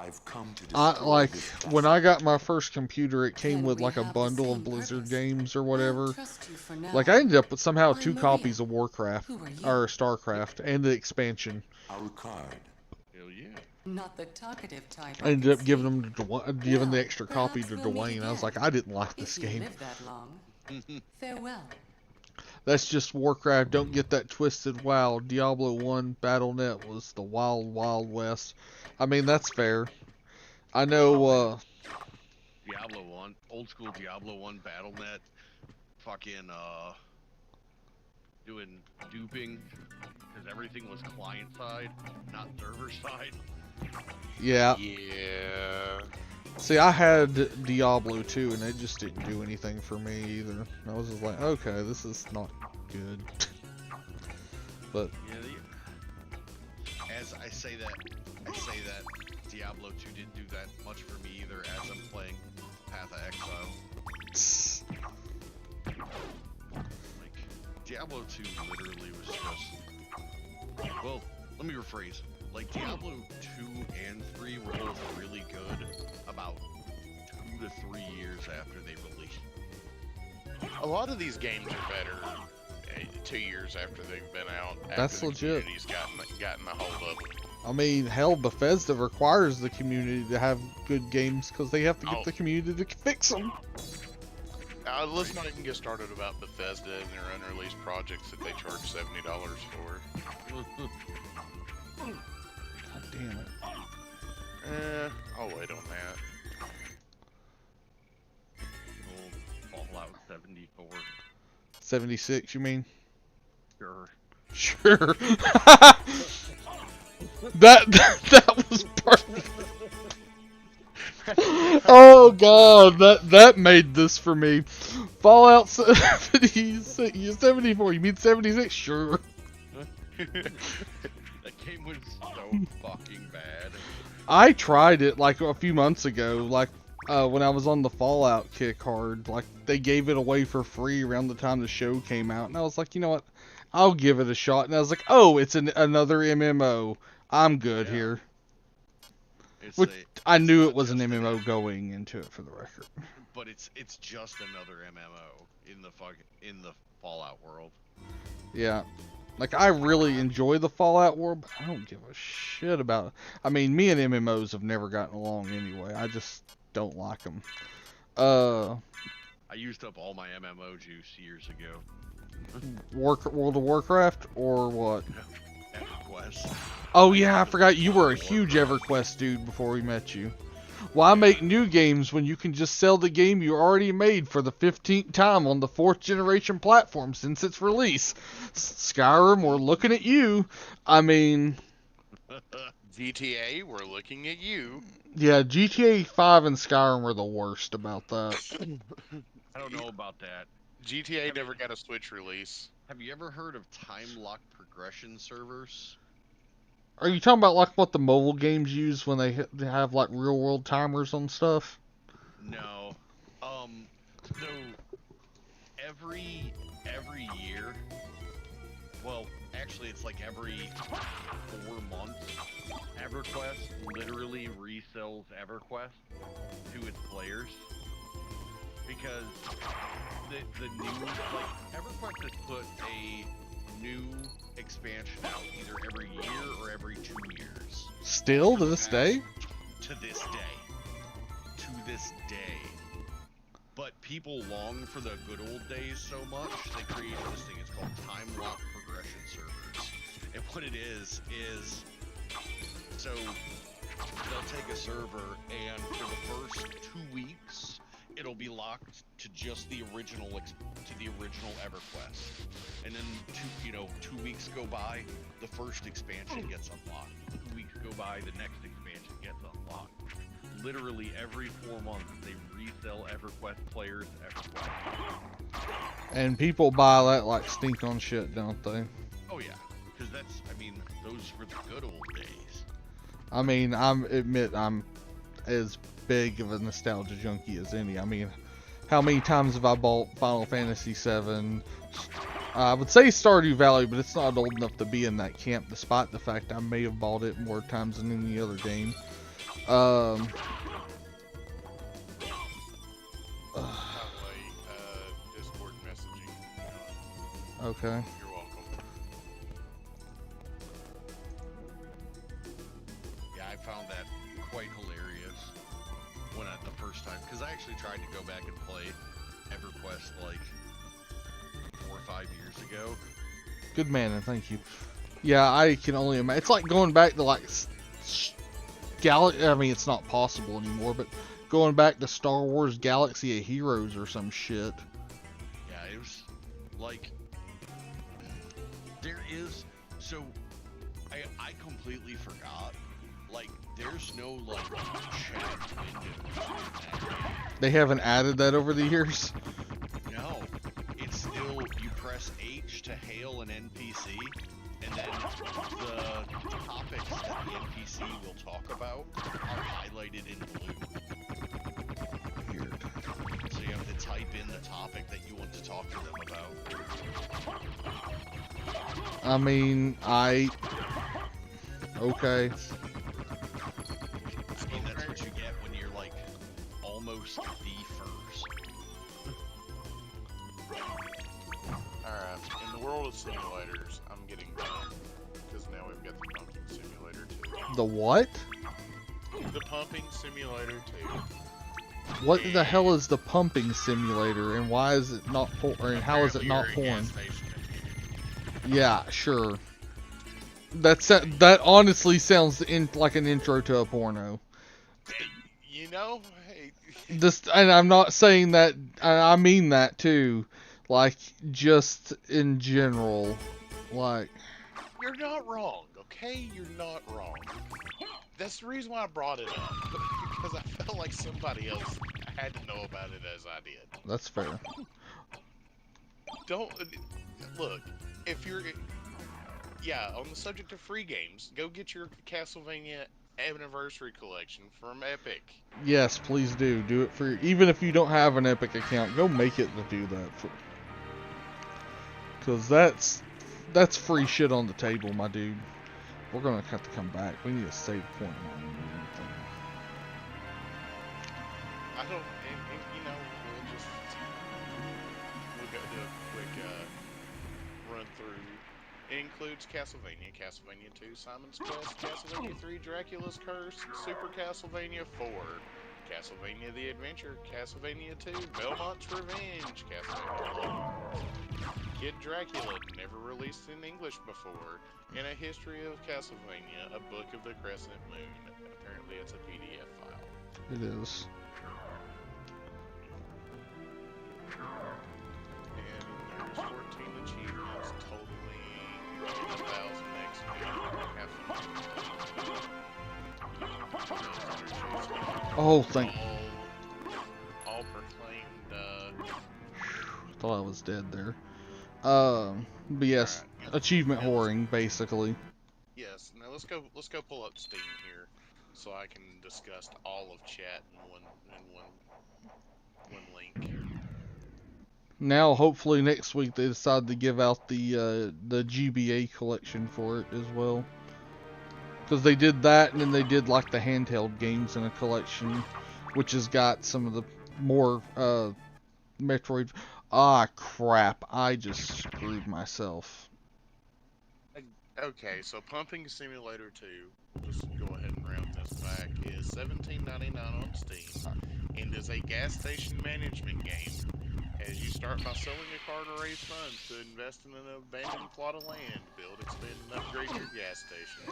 I've come to I destroy like this when I got my first computer, it came Then with we like a have the bundle of same Blizzard purpose. games or I'll whattever. trust you for now. Like I ended up with somehow I'm 2 Maria. copies of Warcraft Who are you? or StarCraft and the expansion. Alucard. Hell yeah. Not the talkative type. I ended up giving see. them to giving the Well, extra copy perhaps to we'll meet Dwayne. I was again. like, I didn't like this If you game. live that long. Farewell. That's just Warcraft. Don't get that twisted. Wow, Diablo 1 Battle.net was the wild, wild west. I mean, that's fair. I know, Diablo 1, old school Diablo 1 Battle.net, fucking, doing duping, because everything was client side, not server side. yeah. Yeah. See, I had Diablo 2, and it just didn't do anything for me either. I was just like, okay, this is not good. But Yeah, as I say that Diablo 2 didn't do that much for me either as I'm playing Path of Exile. Like, Diablo 2 literally was just... Well, let me rephrase. Like, Diablo 2 and 3 were both really good about 2 to 3 years after they released. A lot of these games are better 2 years after they've been out. After That's the legit. community's gotten a hold of them. I mean, hell, Bethesda requires the community to have good games because they have to get Oh. the community to fix them. Let's not even get started about Bethesda and their unreleased projects that they charge $70 for. God damn it. I'll wait on that. Old Fallout 74. 76, you mean? Sure. Sure. that was perfect. Oh god, that made this for me. Fallout 74. You mean 76? Sure. That game was so fucking bad. I tried it like a few months ago, like when I was on the Fallout kick hard. Like they gave it away for free around the time the show came out, and I was like, you know what? I'll give it a shot. And I was like, oh, it's another MMO. I'm good here. It's Which a, I it's knew not it was an just MMO going into it, for the record. but it's just another MMO in the Fallout world. Yeah. Like, I really enjoy the Fallout world, but I don't give a shit about it. I mean, me and MMOs have never gotten along anyway. I just don't like them. I used up all my MMO juice years ago. World of Warcraft or what? EverQuest. Oh yeah, I forgot you were a huge EverQuest dude before we met you. Why make new games when you can just sell the game you already made for the 15th time on the 4th generation platform since its release? Skyrim, we're looking at you. I mean... GTA, we're looking at you. Yeah, GTA 5 and Skyrim were the worst about that. I don't know about that. GTA never got a Switch release. Have you ever heard of time-locked progression servers? Are you talking about like what the mobile games use when they have like real world timers on stuff? No. So every year, well, actually it's like every 4 months, EverQuest literally resells EverQuest to its players. Because the new, like, EverQuest has put a new expansion out either every year or every 2 years. Still to this day? To this day. To this day. But people long for the good old days so much, they created this thing. It's called Time Lock Progression Servers. And what it is, so they'll take a server and for the first 2 weeks, it'll be locked to just the original EverQuest, and then 2 weeks go by, the first expansion gets unlocked. 2 weeks go by, the next expansion gets unlocked. Literally every 4 months, they resell EverQuest players EverQuest. And people buy that like stink on shit, don't they? Oh yeah, because those were the good old days. I mean, I'm as big of a nostalgia junkie as any. I mean, how many times have I bought Final Fantasy VII? I would say Stardew Valley, but it's not old enough to be in that camp, despite the fact I may have bought it more times than any other game. Um. By the way, Discord messaging. Okay. You're welcome. Yeah, I found that quite hilarious when the first time, because I actually tried to go back and play EverQuest like 4 or 5 years ago. Good man, and thank you. Yeah, I can only imagine. It's like going back to like I mean, it's not possible anymore, but going back to Star Wars Galaxy of Heroes or some shit. Yeah, it was like there is. So I completely forgot. Like, there's no like chat windows. They haven't added that over the years. No, it's still you press H to hail an NPC, and then the topics that the NPC will talk about are highlighted in blue. Weird. So you have to type in the topic that you want to talk to them about. I mean, okay. I mean, that's what you get when you're like almost the first. Alright, in the world of simulators, I'm getting done. Because now we've got the pumping simulator 2. The what? The pumping simulator 2. What the hell is the pumping simulator, and why is it not and how is it not Apparently you're a porn? gas station attendant. Yeah, sure. That honestly sounds like an intro to a porno. You know, hey, And I'm not saying that. I mean that too. Like, just in general. Like, you're not wrong, okay? You're not wrong. That's the reason why I brought it up. Because I felt like somebody else had to know about it as I did. that's fair. Don't look, if you're on the subject of free games, go get your Castlevania Anniversary Collection from Epic. Yes, please do. Do it for even if you don't have an Epic account, go make it to do that. Because that's free shit on the table, my dude. We're gonna have to come back. We need to save point on everything. I don't, and, you know, we'll go do a quick run through. It includes Castlevania, Castlevania 2, Simon's Quest, Castlevania 3, Dracula's Curse, Super Castlevania 4, Castlevania The Adventure, Castlevania 2, Belmont's Revenge, Castlevania 11, Kid Dracula, never released in English before, and A History of Castlevania, A Book of the Crescent Moon. Apparently it's a PDF file. It is. And there's 14 achievements, totaling 1,000 XP. Oh, thank. All proclaimed. Thought I was dead there. But yes, Alright, achievement whoring, basically. yes. Now let's go pull up Steam here, so I can discuss all of chat in one link. Now, hopefully next week they decide to give out the GBA collection for it as well. Because they did that, and then they did like the handheld games in a collection, which has got some of the more Metroid. Ah, crap! I just screwed myself. Okay, so Pumping Simulator 2, we'll just go ahead and round this back, is $17.99 on Steam, and is a gas station management game. As you start by selling a car to raise funds to invest in an abandoned plot of land, build, expand, and upgrade your gas station.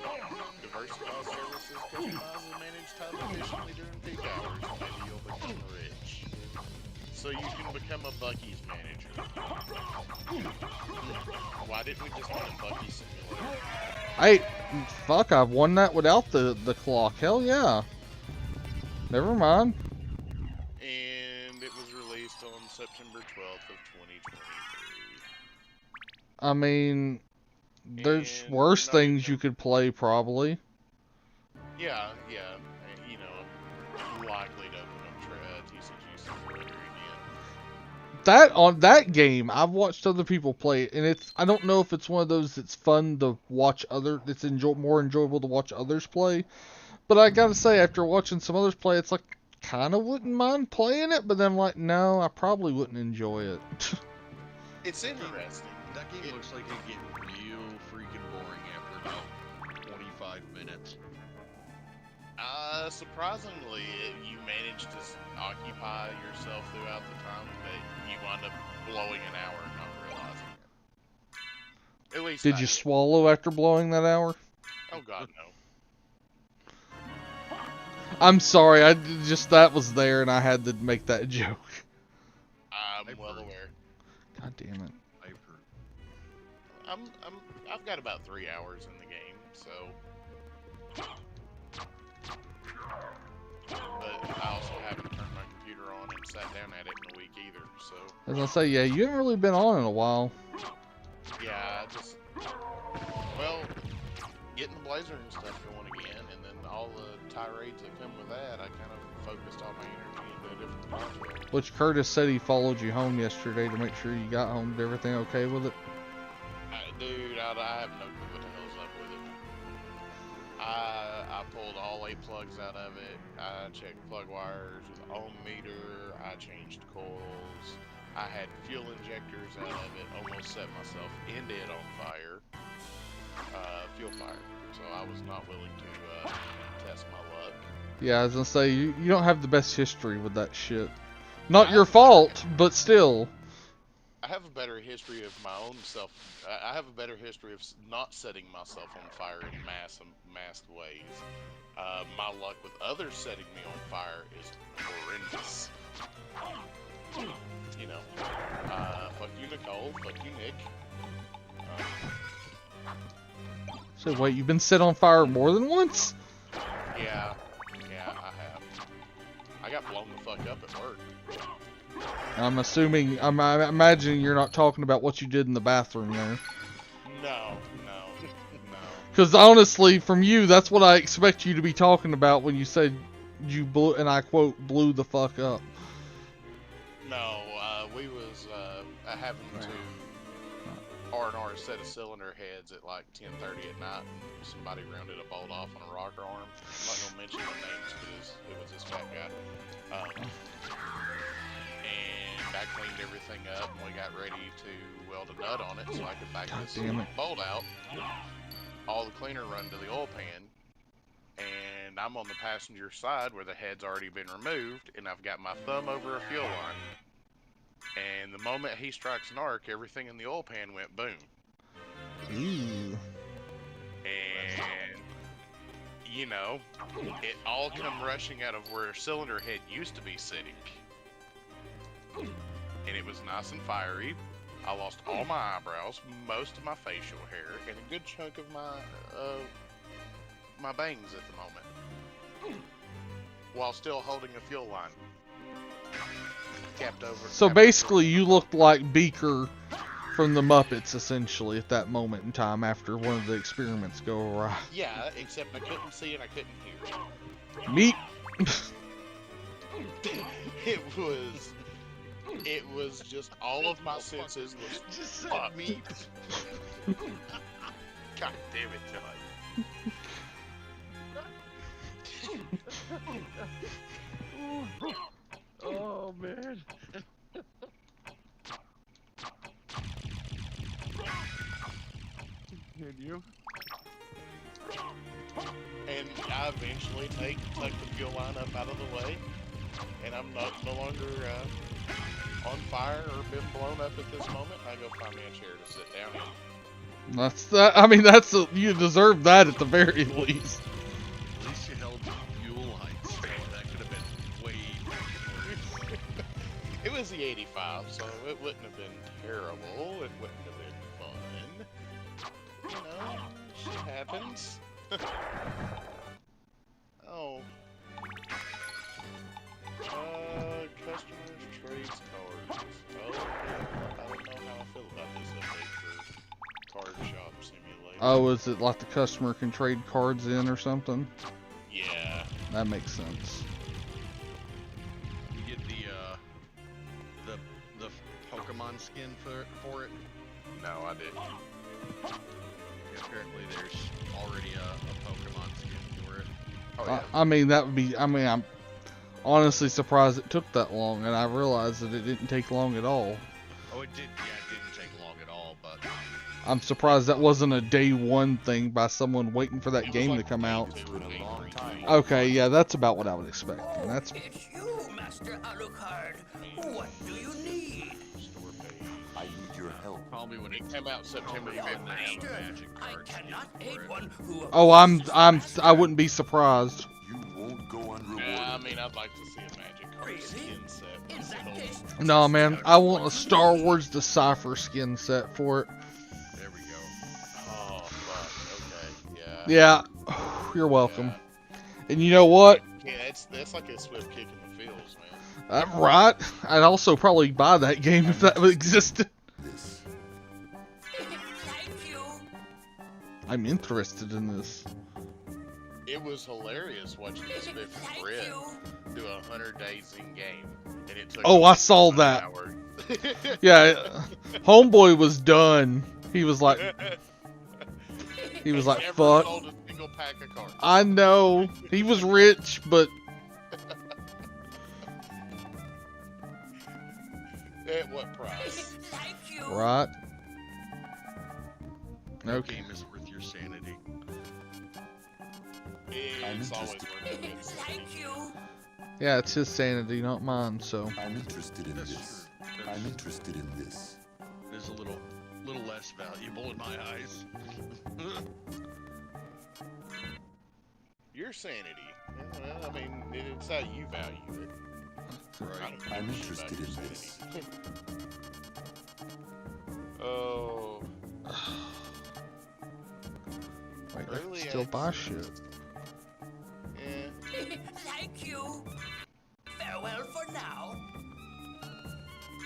Diversify services, customize and manage time efficiently during peak hours, maybe you'll become rich. So you can become a Buc-ee's manager. Why didn't we just want a Buc-ee simulator? Hey, fuck! I've won that without the clock. Hell yeah! Never mind. And it was released on September 12th of 2023. I mean, there's And worse not things even- you could play probably. Yeah, you know, likely to open up TCG simulator again. That game, I've watched other people play it, and I don't know if it's one of those that's fun to watch it's more enjoyable to watch others play, But I gotta say, after watching some others play, it's like, kind of wouldn't mind playing it, but then I'm like, no, I probably wouldn't enjoy it. It's interesting. That game looks like it get real freaking boring after about 25 minutes. Surprisingly, you managed to occupy yourself throughout the time, but you wound up blowing an hour and not realizing it. At least Did I you swallow after blowing that hour? Oh god, no. I'm sorry, that was there and I had to make that joke. I'm I've well heard. aware. God damn it. I've heard. I've got about 3 hours in the game, so. But I also haven't turned my computer on and sat down at it in a week either, so. As I say, yeah, you haven't really been on in a while. Yeah, I just. Well, getting the Blazer and stuff going again, and then all the tirades that come with that, I kind of focused all my energy into a different project. Which Curtis said he followed you home yesterday to make sure you got home. Did everything okay with it? Dude, I have no clue what the hell's up with it. I pulled all 8 plugs out of it. I checked plug wires with the ohm meter. I changed coils. I had fuel injectors out of it. Almost set myself into it on fire. Fuel fire. So I was not willing to test my luck. Yeah, I was gonna say, you don't have the best history with that shit. Not your fault, but still. I have a better history of my own self. I have a better history of not setting myself on fire in massed ways. My luck with others setting me on fire is horrendous. You know, fuck you, Nicole. Fuck you, Nick. So wait, you've been set on fire more than once? Yeah, I have. I got blown the fuck up at work. I'm imagining you're not talking about what you did in the bathroom there. No. Because honestly, from you, that's what I expect you to be talking about when you said you blew, and I quote, blew the fuck up. No, we was having to R&R a set of cylinder heads at like 10:30 at night, and somebody rounded a bolt off on a rocker arm. I'm not gonna mention the names because it was this fat guy. And I cleaned everything up, and we got ready to weld a nut on it so I could back this bolt out. All the cleaner run to the oil pan, and I'm on the passenger side where the head's already been removed, and I've got my thumb over a fuel line. And the moment he strikes an arc, everything in the oil pan went boom. Ooh. And, you know, it all come rushing out of where a cylinder head used to be sitting. And it was nice and fiery. I lost all my eyebrows, most of my facial hair, and a good chunk of my bangs at the moment. While still holding a fuel line. Capped over. So basically, you looked like Beaker from the Muppets, essentially, at that moment in time after one of the experiments go awry. Yeah, except I couldn't see and I couldn't hear. Meat. It was just all of my senses was Just said fucked. meat. God damn it, Todd. Oh man. And you? And I eventually took the fuel line up out of the way, and I'm no longer on fire or been blown up at this moment. I go find me a chair to sit down in. That's that. I mean, you deserve that at the very least. At least you held the fuel line straight. That could have been way worse. It was the 85, so it wouldn't have been terrible. It wouldn't have been fun. You know, shit happens. Oh. Customers trades cards. Oh, I don't know how I feel about this update for Card Shop Simulator. Oh, is it like the customer can trade cards in or something? Yeah. That makes sense. You get the Pokemon skin for it. No, I didn't. Yeah, apparently there's already a Pokemon skin for it. Oh yeah. I mean, that would be. I mean, I'm honestly surprised it took that long, and I realized that it didn't take long at all. Oh, it did. Yeah, it didn't take long at all, but I'm surprised that wasn't a day one thing by someone waiting for that it was game to like come day out. 2 or day 3. Okay, yeah, that's about what I would expect. And that's It's you, Master Alucard. What do you need? Store page. I need your help. Probably when It it came out September Probably 5th. when they have a Master, magic I card cannot scheme aid for it. one who oh, opposes I Master. wouldn't be surprised. You won't go unrewarded. Yeah, I mean, I'd like to see a magic card Really? skin set. In that case, No, man, just I want a what Star you need. Wars Decipher skin set for it. There we go. Oh, fuck. Okay. Yeah. Yeah, you're welcome. And you know what? Yeah, that's like a swift kick in the fields, man. Right. I'd also probably buy that game if that existed. This. Thank you. I'm interested in this. It was hilarious watching this bit from Thank Fred you. do 100 days in game, and it took. Oh, him I saw 1 that. hour. Yeah, Homeboy was done. He was like, Never fuck. sold a single pack of cards. I know. He was rich, but At what price? Thank you. right. That Okay. game is worth your sanity. It's always interested. worth it. Thank you. Yeah, it's his sanity, not mine. So I'm interested in That's this. true. I'm interested in this. It is a little less valuable in my eyes. Your sanity. Well, I mean, it's how you value it. I Right. don't give I'm a shit interested about your in this. sanity. Oh, wait, I can Early still buy access. shit. yeah. Thank you. Farewell for now.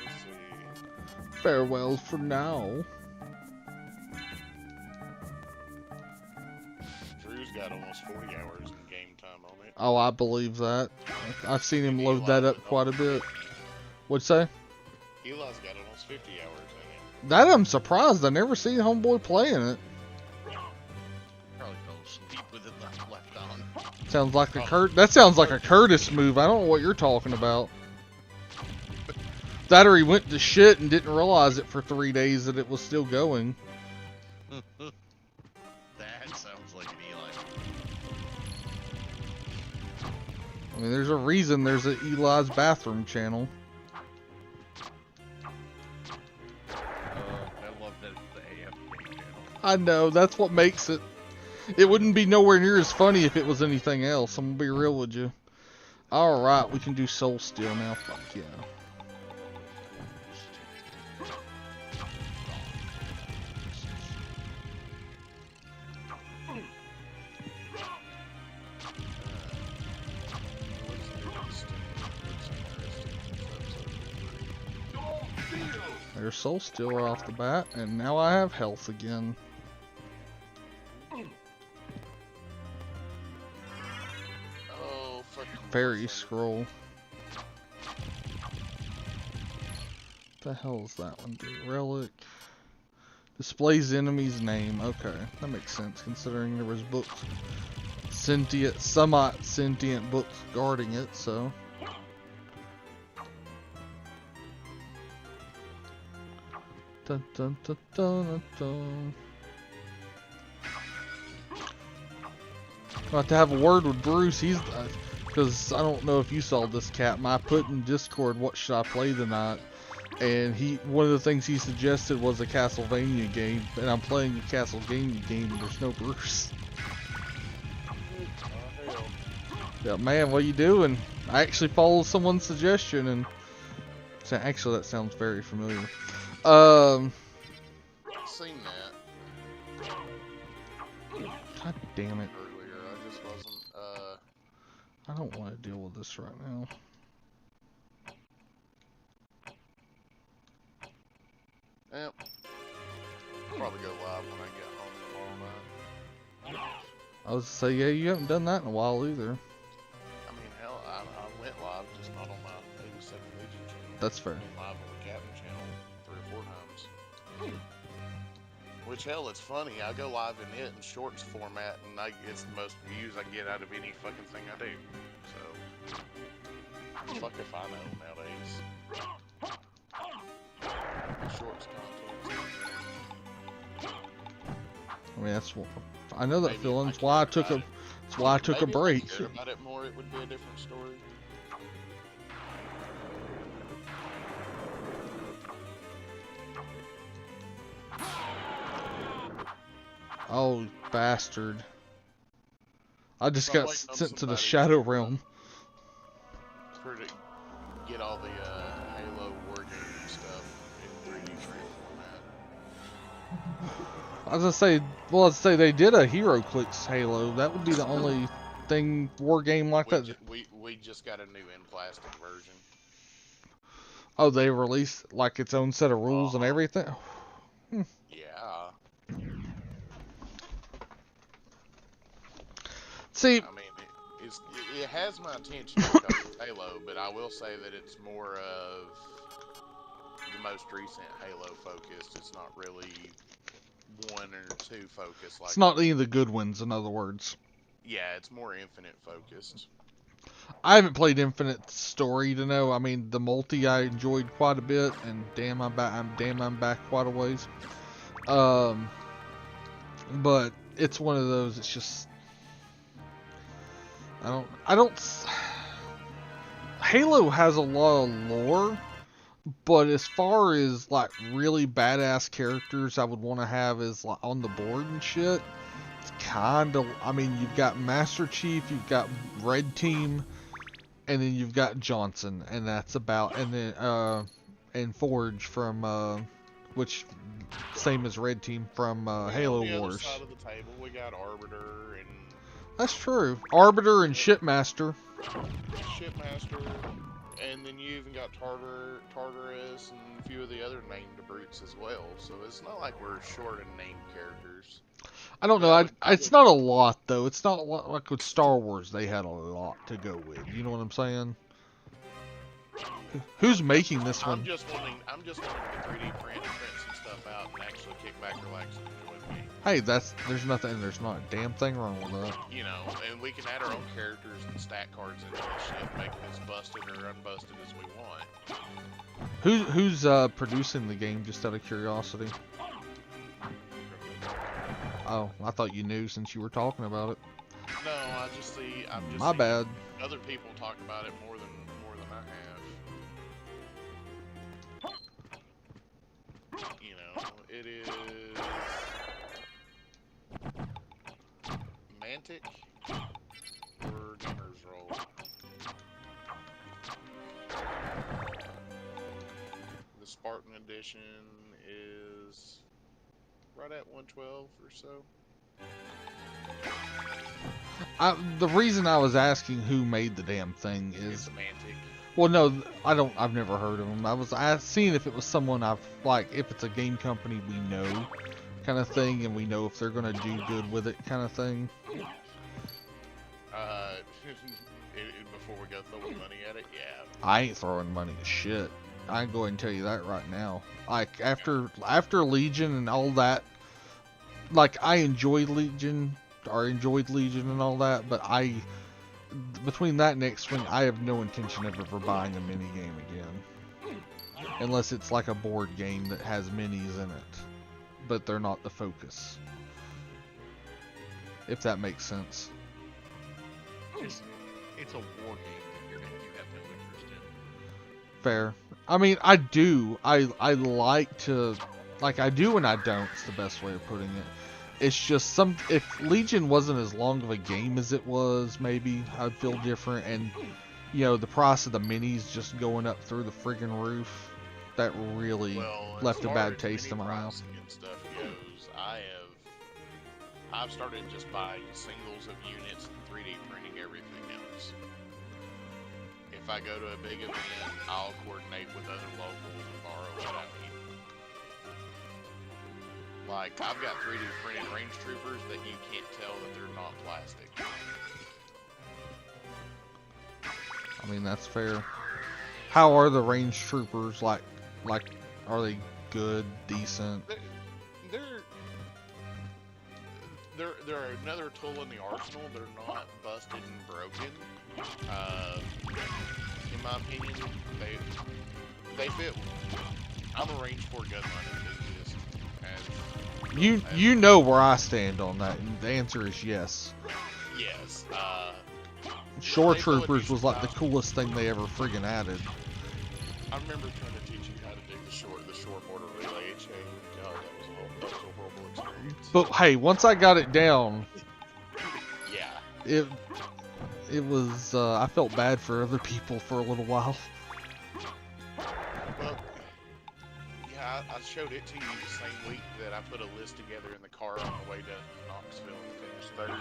Let's see. Farewell for now. Drew's got almost 40 hours in game time on it. Oh, I believe that. I've seen him load that up quite a bit. What'd you say? Eli's got almost 50 hours in it. That I'm surprised. I never seen Homeboy playing it. Probably fell asleep with it left on. Sounds like a That sounds like a Curtis move. I don't know what you're talking about. That or he went to shit and didn't realize it for 3 days that it was still going. That sounds like an Eli. I mean, there's a reason there's an Eli's bathroom channel. I love that it's the AFK channel. I know, that's what makes it. It wouldn't be nowhere near as funny if it was anything else. I'm gonna be real with you. Alright, we can do Soul Steel now. Fuck yeah. There's Soul Steel right off the bat, and now I have health again. Oh, fucking Fairy Scroll. What the hell is that one? Do relic. Displays enemy's name. Okay, that makes sense considering there was books, sentient, somewhat sentient books guarding it. So. Dun, dun, dun, dun, dun, dun. Got to have a word with Bruce. He's because I don't know if you saw this, Cap. I put in Discord, what should I play tonight? And one of the things he suggested was a Castlevania game, and I'm playing a Castlevania game, and there's no Bruce. Yeah, man, what are you doing? I actually followed someone's suggestion, and actually that sounds very familiar. I've seen that God damn it! earlier. I just wasn't. I don't want to deal with this right now. Yep. I'll probably go live when I get home tomorrow night. I was to say, yeah, you haven't done that in a while either. I mean, hell, I went live, just not on my 87 Legion channel. That's fair. I went live on the Captain channel 3 or 4 times. Which, hell, it's funny. I go live in it in shorts format, and it's the most views I get out of any fucking thing I do. So, fuck if I know nowadays. Shorts content. I mean, I know that Maybe feeling. if That's why I cared took about a. That's why I took a Maybe break. If I cared about it more, it would be a different story. Oh, bastard. I just So I'm got waiting on sent to the somebody Shadow to, Realm. For to get all the Halo Wargaming stuff in 3D print format. I was gonna say, well, let's say they did a HeroClix Halo. That would be the only thing war game like that. We just got a new in plastic version. Oh, they released like its own set of rules and everything. Yeah. See, I mean, it has my attention because it's Halo, but I will say that it's more of the most recent Halo focused. It's not really 1 or 2 focused. Like it's not any of the good ones, in other words. Yeah, it's more Infinite focused. I haven't played Infinite Story to know. I mean, the multi I enjoyed quite a bit, and damn, I'm back quite a ways. But it's one of those. It's just I don't. Halo has a lot of lore, but as far as like really badass characters I would want to have is like on the board and shit, it's kind of. I mean, you've got Master Chief, you've got Red Team, and then you've got Johnson, and that's about. And then and Forge from which same as Red Team from Halo On the Wars. other side of the table, we got Arbiter and That's true. Arbiter and Shipmaster. Shipmaster, and then you even got Tartarus, and a few of the other named brutes as well. So it's not like we're short in named characters. I don't know. It's not a lot though. It's not like with Star Wars. They had a lot to go with. You know what I'm saying? Who's making this one? I'm just wanting to 3D print some stuff out and actually kick back, relax, and enjoy the game. Hey, there's not a damn thing wrong with that. You know, and we can add our own characters and stat cards into this shit, make it as busted or unbusted as we want. Who's producing the game? Just out of curiosity. Oh, I thought you knew since you were talking about it. No, I'm just My bad. Other people talk about it more than I have. You know, it is Mantic or Gunner's Roll. The Spartan edition is right at 112 or so. The reason I was asking who made the damn thing It's is, Mantic. well, no, I've never heard of them. I was seeing if it was someone if it's a game company we know, kind of thing, and we know if they're gonna do good with it, kind of thing. Before we go throwing money at it, yeah. I ain't throwing money at shit. I can go ahead and tell you that right now. Like after Legion and all that, like I enjoyed Legion and all that, but between that and X-Wing, I have no intention of ever buying a mini game again, unless it's like a board game that has minis in it, but they're not the focus. If that makes sense. It's a war game that you have no interest in. Fair. I mean, I do. I like to, like I do and I don't. It's the best way of putting it. It's just if Legion wasn't as long of a game as it was, maybe I'd feel different. And you know, the price of the minis just going up through the friggin' roof, that really left a bad taste in my mouth. And stuff goes, I've started just buying singles of units and 3D printing everything else. If I go to a big event, I'll coordinate with other locals and borrow what I need. Like, I've got 3D printed range troopers that you can't tell that they're not plastic. I mean, that's fair. How are the range troopers? Like, are they good, decent? another tool in the arsenal. They're not busted and broken. In my opinion, they fit. I'm a range 4 gun runner enthusiast. You know where I stand on that, and the answer is yes. Yes. Shore they throw a Troopers was decent like the amount. coolest thing they ever friggin' added. I remember trying to teach you how to do the short mortar relay chain. God, that was a horrible experience. But hey, once I got it down, Yeah. it was I felt bad for other people for a little while. Well, yeah, I showed it to you the same week that I put a list together in the car on the way to Knoxville and finished third.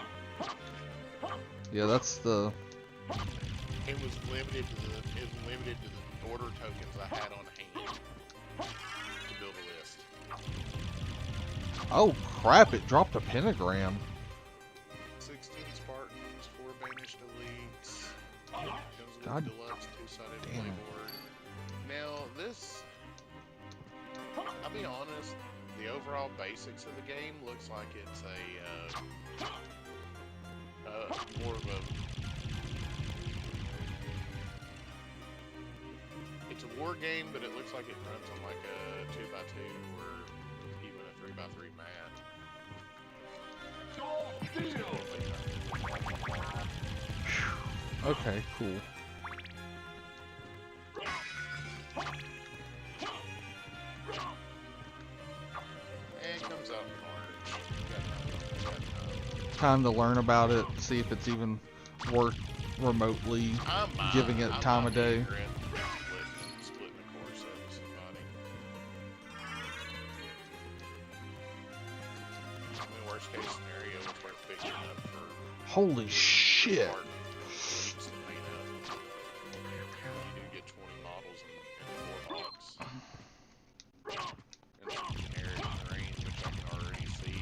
Yeah, that's the It was limited to the order tokens I had on hand to build a list. oh crap! It dropped a pentagram. 16 Spartans, 4 banished elites. Comes with God deluxe 2-sided damn it. playboard. Now this, I'll be honest, the overall basics of the game looks like it's more of a. It's a war game, but it looks like it runs on like a 2x2 or even a 3x3 mat. Okay, cool. And it comes out in March. Time to learn about it, see if it's even worth remotely giving it time of day. Splitting the course up with somebody. I mean, worst case scenario, if we're picking up for Holy shit! hard elites to paint up. You do get 20 models and 4 mods. And some generic terrain, which I can already see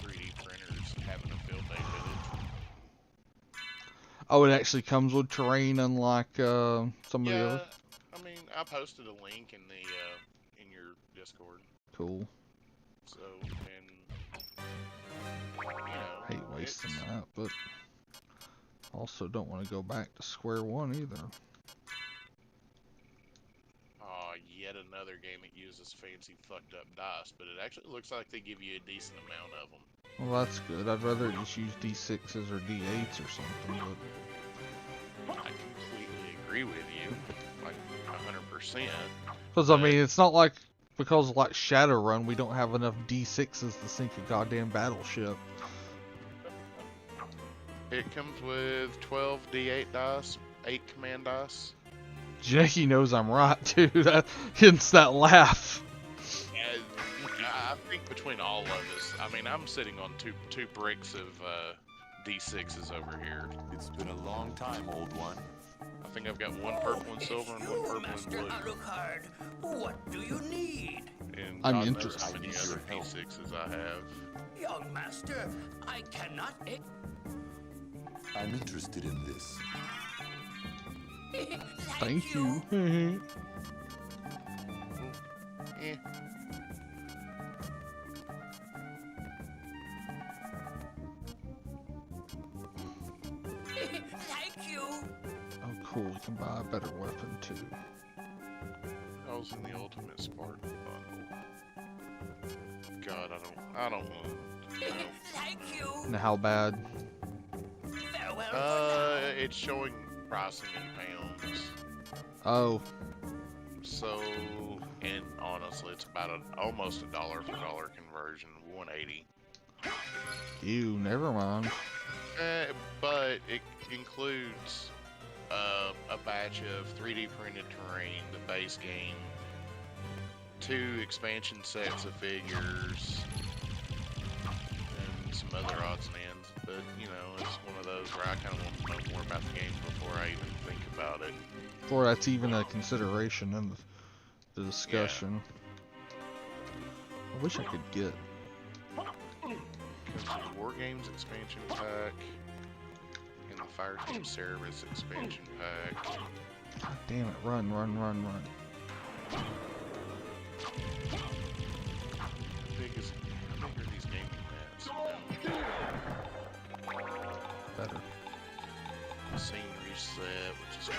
3D printers having a field day with it. Oh, it actually comes with terrain, unlike some of the Yeah, others. I mean, I posted a link in the in your Discord. Cool. So, and you know, Hate wasting it's- that, but also don't want to go back to square one either. Yet another game that uses fancy fucked up dice, but it actually looks like they give you a decent amount of them. Well, that's good. I'd rather just use D6s or D8s or something, but I completely agree with you, like 100%. because I mean, it's not like because like Shadowrun, we don't have enough D6s to sink a goddamn battleship. It comes with 12 D8 dice, 8 command dice. Jackie knows I'm right too. That hence that laugh. And I think between all of us, I mean, I'm sitting on two bricks of D6s over here. It's been a long time, old one. I think I've got one purple and silver and one purple and Master blue. Alucard. What do you need? And I'm God knows interested. how many other D6s I have. Young master, I cannot. I'm interested in this. Thank you. Eh. Thank you. Oh, cool. We can buy a better weapon too. I was in the Ultimate Spartan bundle. God, I don't want. Thank you. Now, how bad? Farewell for now. It's showing pricing in pounds. Oh, So, and honestly, it's about almost a dollar for dollar conversion, 180. ew. Never mind. But it includes a batch of 3D printed terrain, the base game, 2 expansion sets of figures, and some other odds and ends. But you know, it's one of those where I kind of want to know more about the game before I even think about it. Before that's even a consideration in the discussion. I wish I could get. Comes with the War Games expansion pack and the Fire Team Cerebus expansion pack. God damn it! Run, run, run, run. How big are these gaming mats? You know? better. Scene reset, which is 25.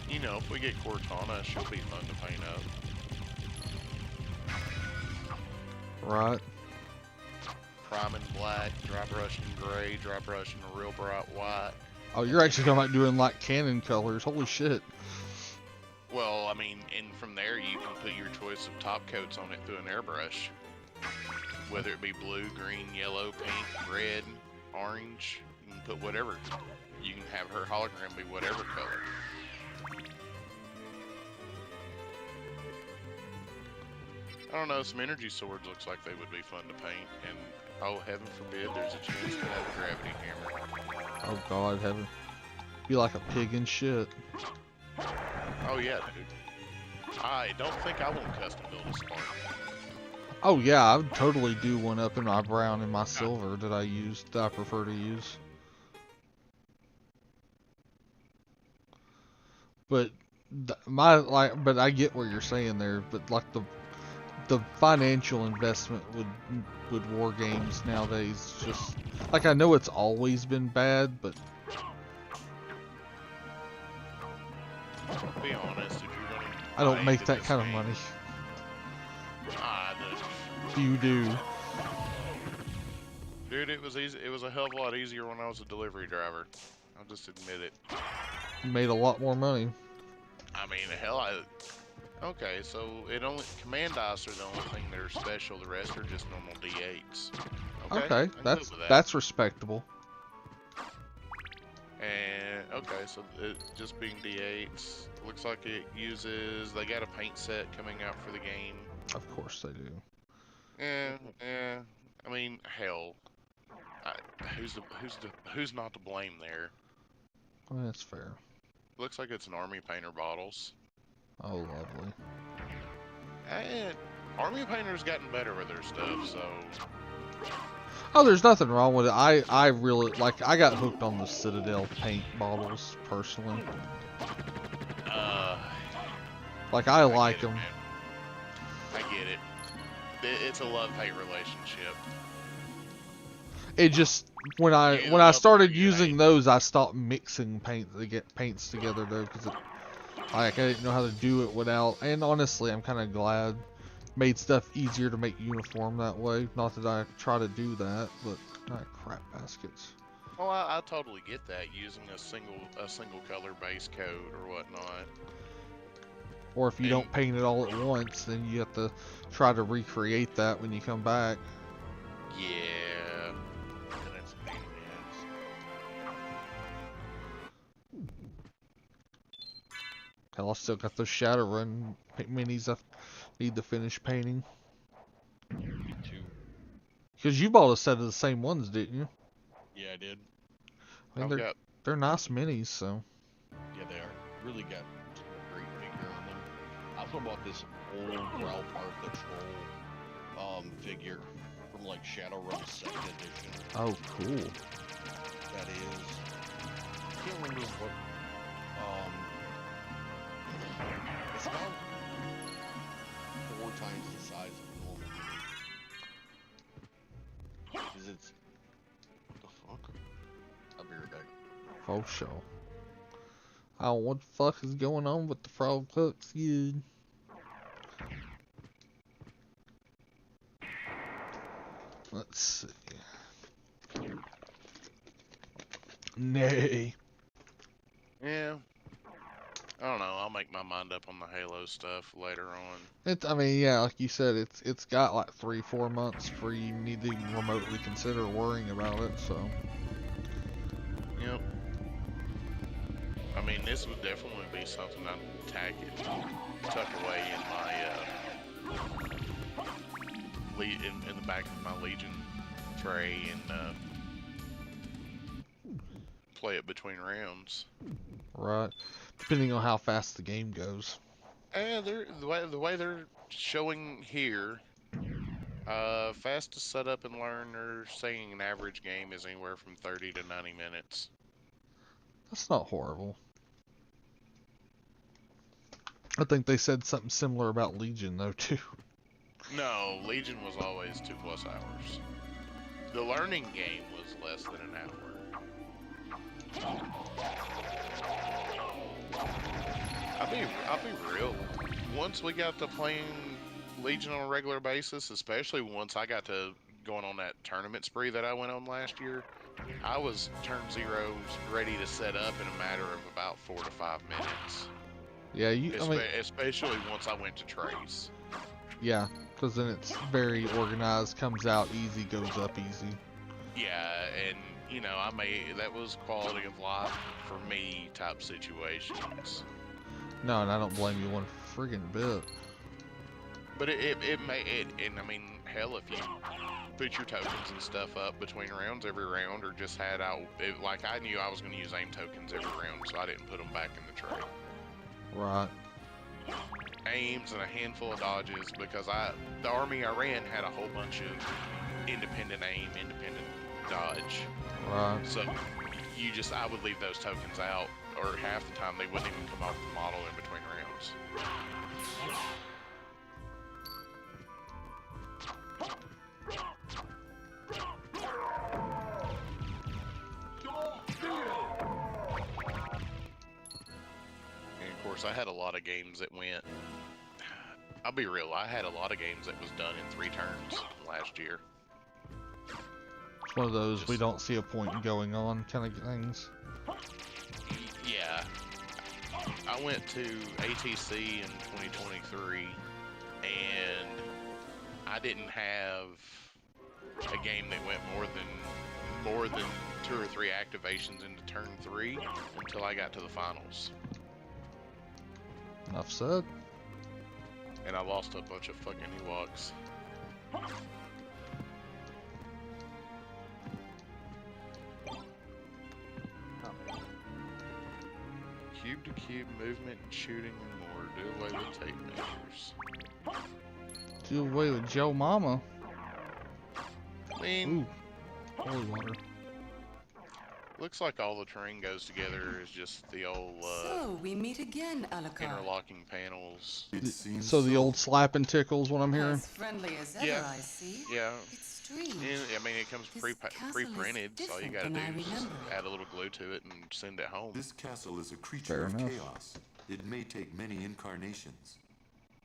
You know, if we get Cortana, she'll be fun to paint up. Right. Prime in black, dry brush in gray, dry brush in a real bright white. Oh, you're actually talking about doing like canon colors. Holy shit. Well, I mean, and from there you can put your choice of top coats on it through an airbrush. Whether it be blue, green, yellow, pink, red, orange, you can put whatever. You can have her hologram be whatever color. I don't know, some energy swords looks like they would be fun to paint, and oh, heaven forbid, there's a chance to have a gravity hammer. Oh god, heaven. Be like a pig and shit. Oh yeah, dude. I don't think I won't custom build a Spark. Oh yeah, I would totally do one up in my brown and my silver that I prefer to use. But but I get what you're saying there, but like the financial investment with war games nowadays, just like, I know it's always been bad, but To be honest, if you're gonna I don't buy make into that this kind of game- money. The- You do. Dude, it was easy. It was a hell of a lot easier when I was a delivery driver. I'll just admit it. You made a lot more money. I mean, hell, okay, so command dice are the only thing that are special. The rest are just normal D8s. Okay, I can live with that. that's respectable. And okay, so it just being D8s looks like it uses. They got a paint set coming out for the game. Of course they do. Yeah. I mean, hell, who's not to blame there? Well, that's fair. Looks like it's an army painter bottles. Oh, lovely. And army painter's gotten better with their stuff, so Oh, there's nothing wrong with it. I really like. I got hooked on the Citadel paint bottles personally. Like, I like get it, them. man. I get it. It's a love-hate relationship. It just when I love started it, you using hate those, I stopped mixing paints together though, because I didn't know how to do it without. And honestly, I'm kind of glad. Made stuff easier to make uniform that way. Not that I try to do that, but crap baskets. Oh, I totally get that, using a single color base coat or whatnot. Or if you don't paint it all at once, then you have to try to recreate that when you come back. Yeah. And it's a pain in the ass. Hell, I still got those Shadowrun minis I need to finish painting. Me too. Because you bought a set of the same ones, didn't you? Yeah, I did. I mean, I've got they're nice minis, so. Yeah, they are. Really got a great figure on them. I also bought this old Growl Park Patrol figure from like Shadowrun 2nd edition. Oh, cool. That is. I can't remember what. It's about 4 times the size of a normal mini. Because it's. What the fuck? I'll be right back. For sure. Oh, what the fuck is going on with the frog hooks, dude? Let's see. Nay. Yeah. I don't know. I'll make my mind up on the Halo stuff later on. I mean, yeah, like you said, it's got like 3-4 months before you need to even remotely consider worrying about it, so. Yep. I mean, this would definitely be something I'd tuck away in my in the back of my Legion tray and play it between rounds. Right. Depending on how fast the game goes. And the way they're showing here, fast to set up and learn, they're saying an average game is anywhere from 30 to 90 minutes. That's not horrible. I think they said something similar about Legion, though, too. No, Legion was always 2+ hours. The learning game was less than an hour. I'll be real. Once we got to playing Legion on a regular basis, especially once I got to going on that tournament spree that I went on last year, I was turn 0 ready to set up in a matter of about 4 to 5 minutes. Yeah, Especially once I went to Trace. Yeah, because then it's very organized, comes out easy, goes up easy. Yeah, and you know, that was quality of life for me type situations. No, and I don't blame you one friggin' bit. But and I mean, hell, if you put your tokens and stuff up between rounds every round, or just had like I knew I was going to use aim tokens every round, so I didn't put them back in the tray. Right. Aims and a handful of dodges, because the army I ran had a whole bunch of independent aim, independent dodge. Right. So I would leave those tokens out, or half the time they wouldn't even come off the model in between rounds. And of course, I had a lot of games that went. I'll be real, I had a lot of games that was done in 3 turns last year. It's one of those we don't see a point in going on kind of things. Yeah. I went to ATC in 2023, and I didn't have a game that went more than 2 or 3 activations into turn 3 until I got to the finals. Enough said. And I lost a bunch of fucking Ewoks. Cube to cube movement and shooting and more. Do away with tape measures. Do away with Joe Mama. I mean, Ooh. Holy water. looks like all the terrain goes together is just the old So we meet again, Alucard. interlocking panels. It seems So the old slap and tickles, what I'm hearing. As friendly as ever, Yeah. I see. Yeah. It's strange. And, I mean, it comes This castle is pre-printed, so all you gotta different do than I is remember. add a little glue to it and send it home. This castle is a Fair creature of enough. chaos. It may take many incarnations.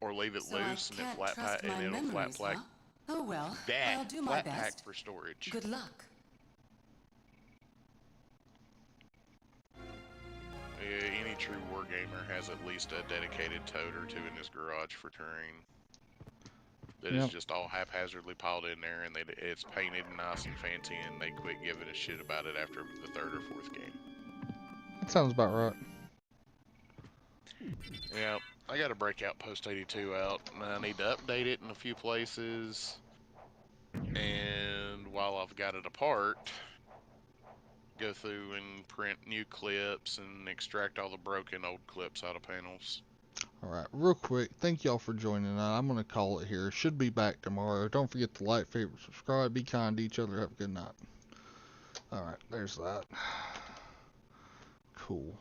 Or leave it So I loose and can't it flat trust pack, and my it'll flat memories, pack. huh? Oh well, That I'll do my flat pack best. for storage. Good luck. Any true wargamer has at least a dedicated tote or 2 in his garage for terrain. That is Yep. just all haphazardly piled in there, and it's painted nice and fancy, and they quit giving a shit about it after the 3rd or 4th game. That sounds about right. Yeah, I got to break out Post 82 out, and I need to update it in a few places. And while I've got it apart, go through and print new clips and extract all the broken old clips out of panels. Alright, real quick, thank y'all for joining. I'm going to call it here. Should be back tomorrow. Don't forget to like, favorite, subscribe, be kind to each other. Have a good night. Alright, there's that. Cool.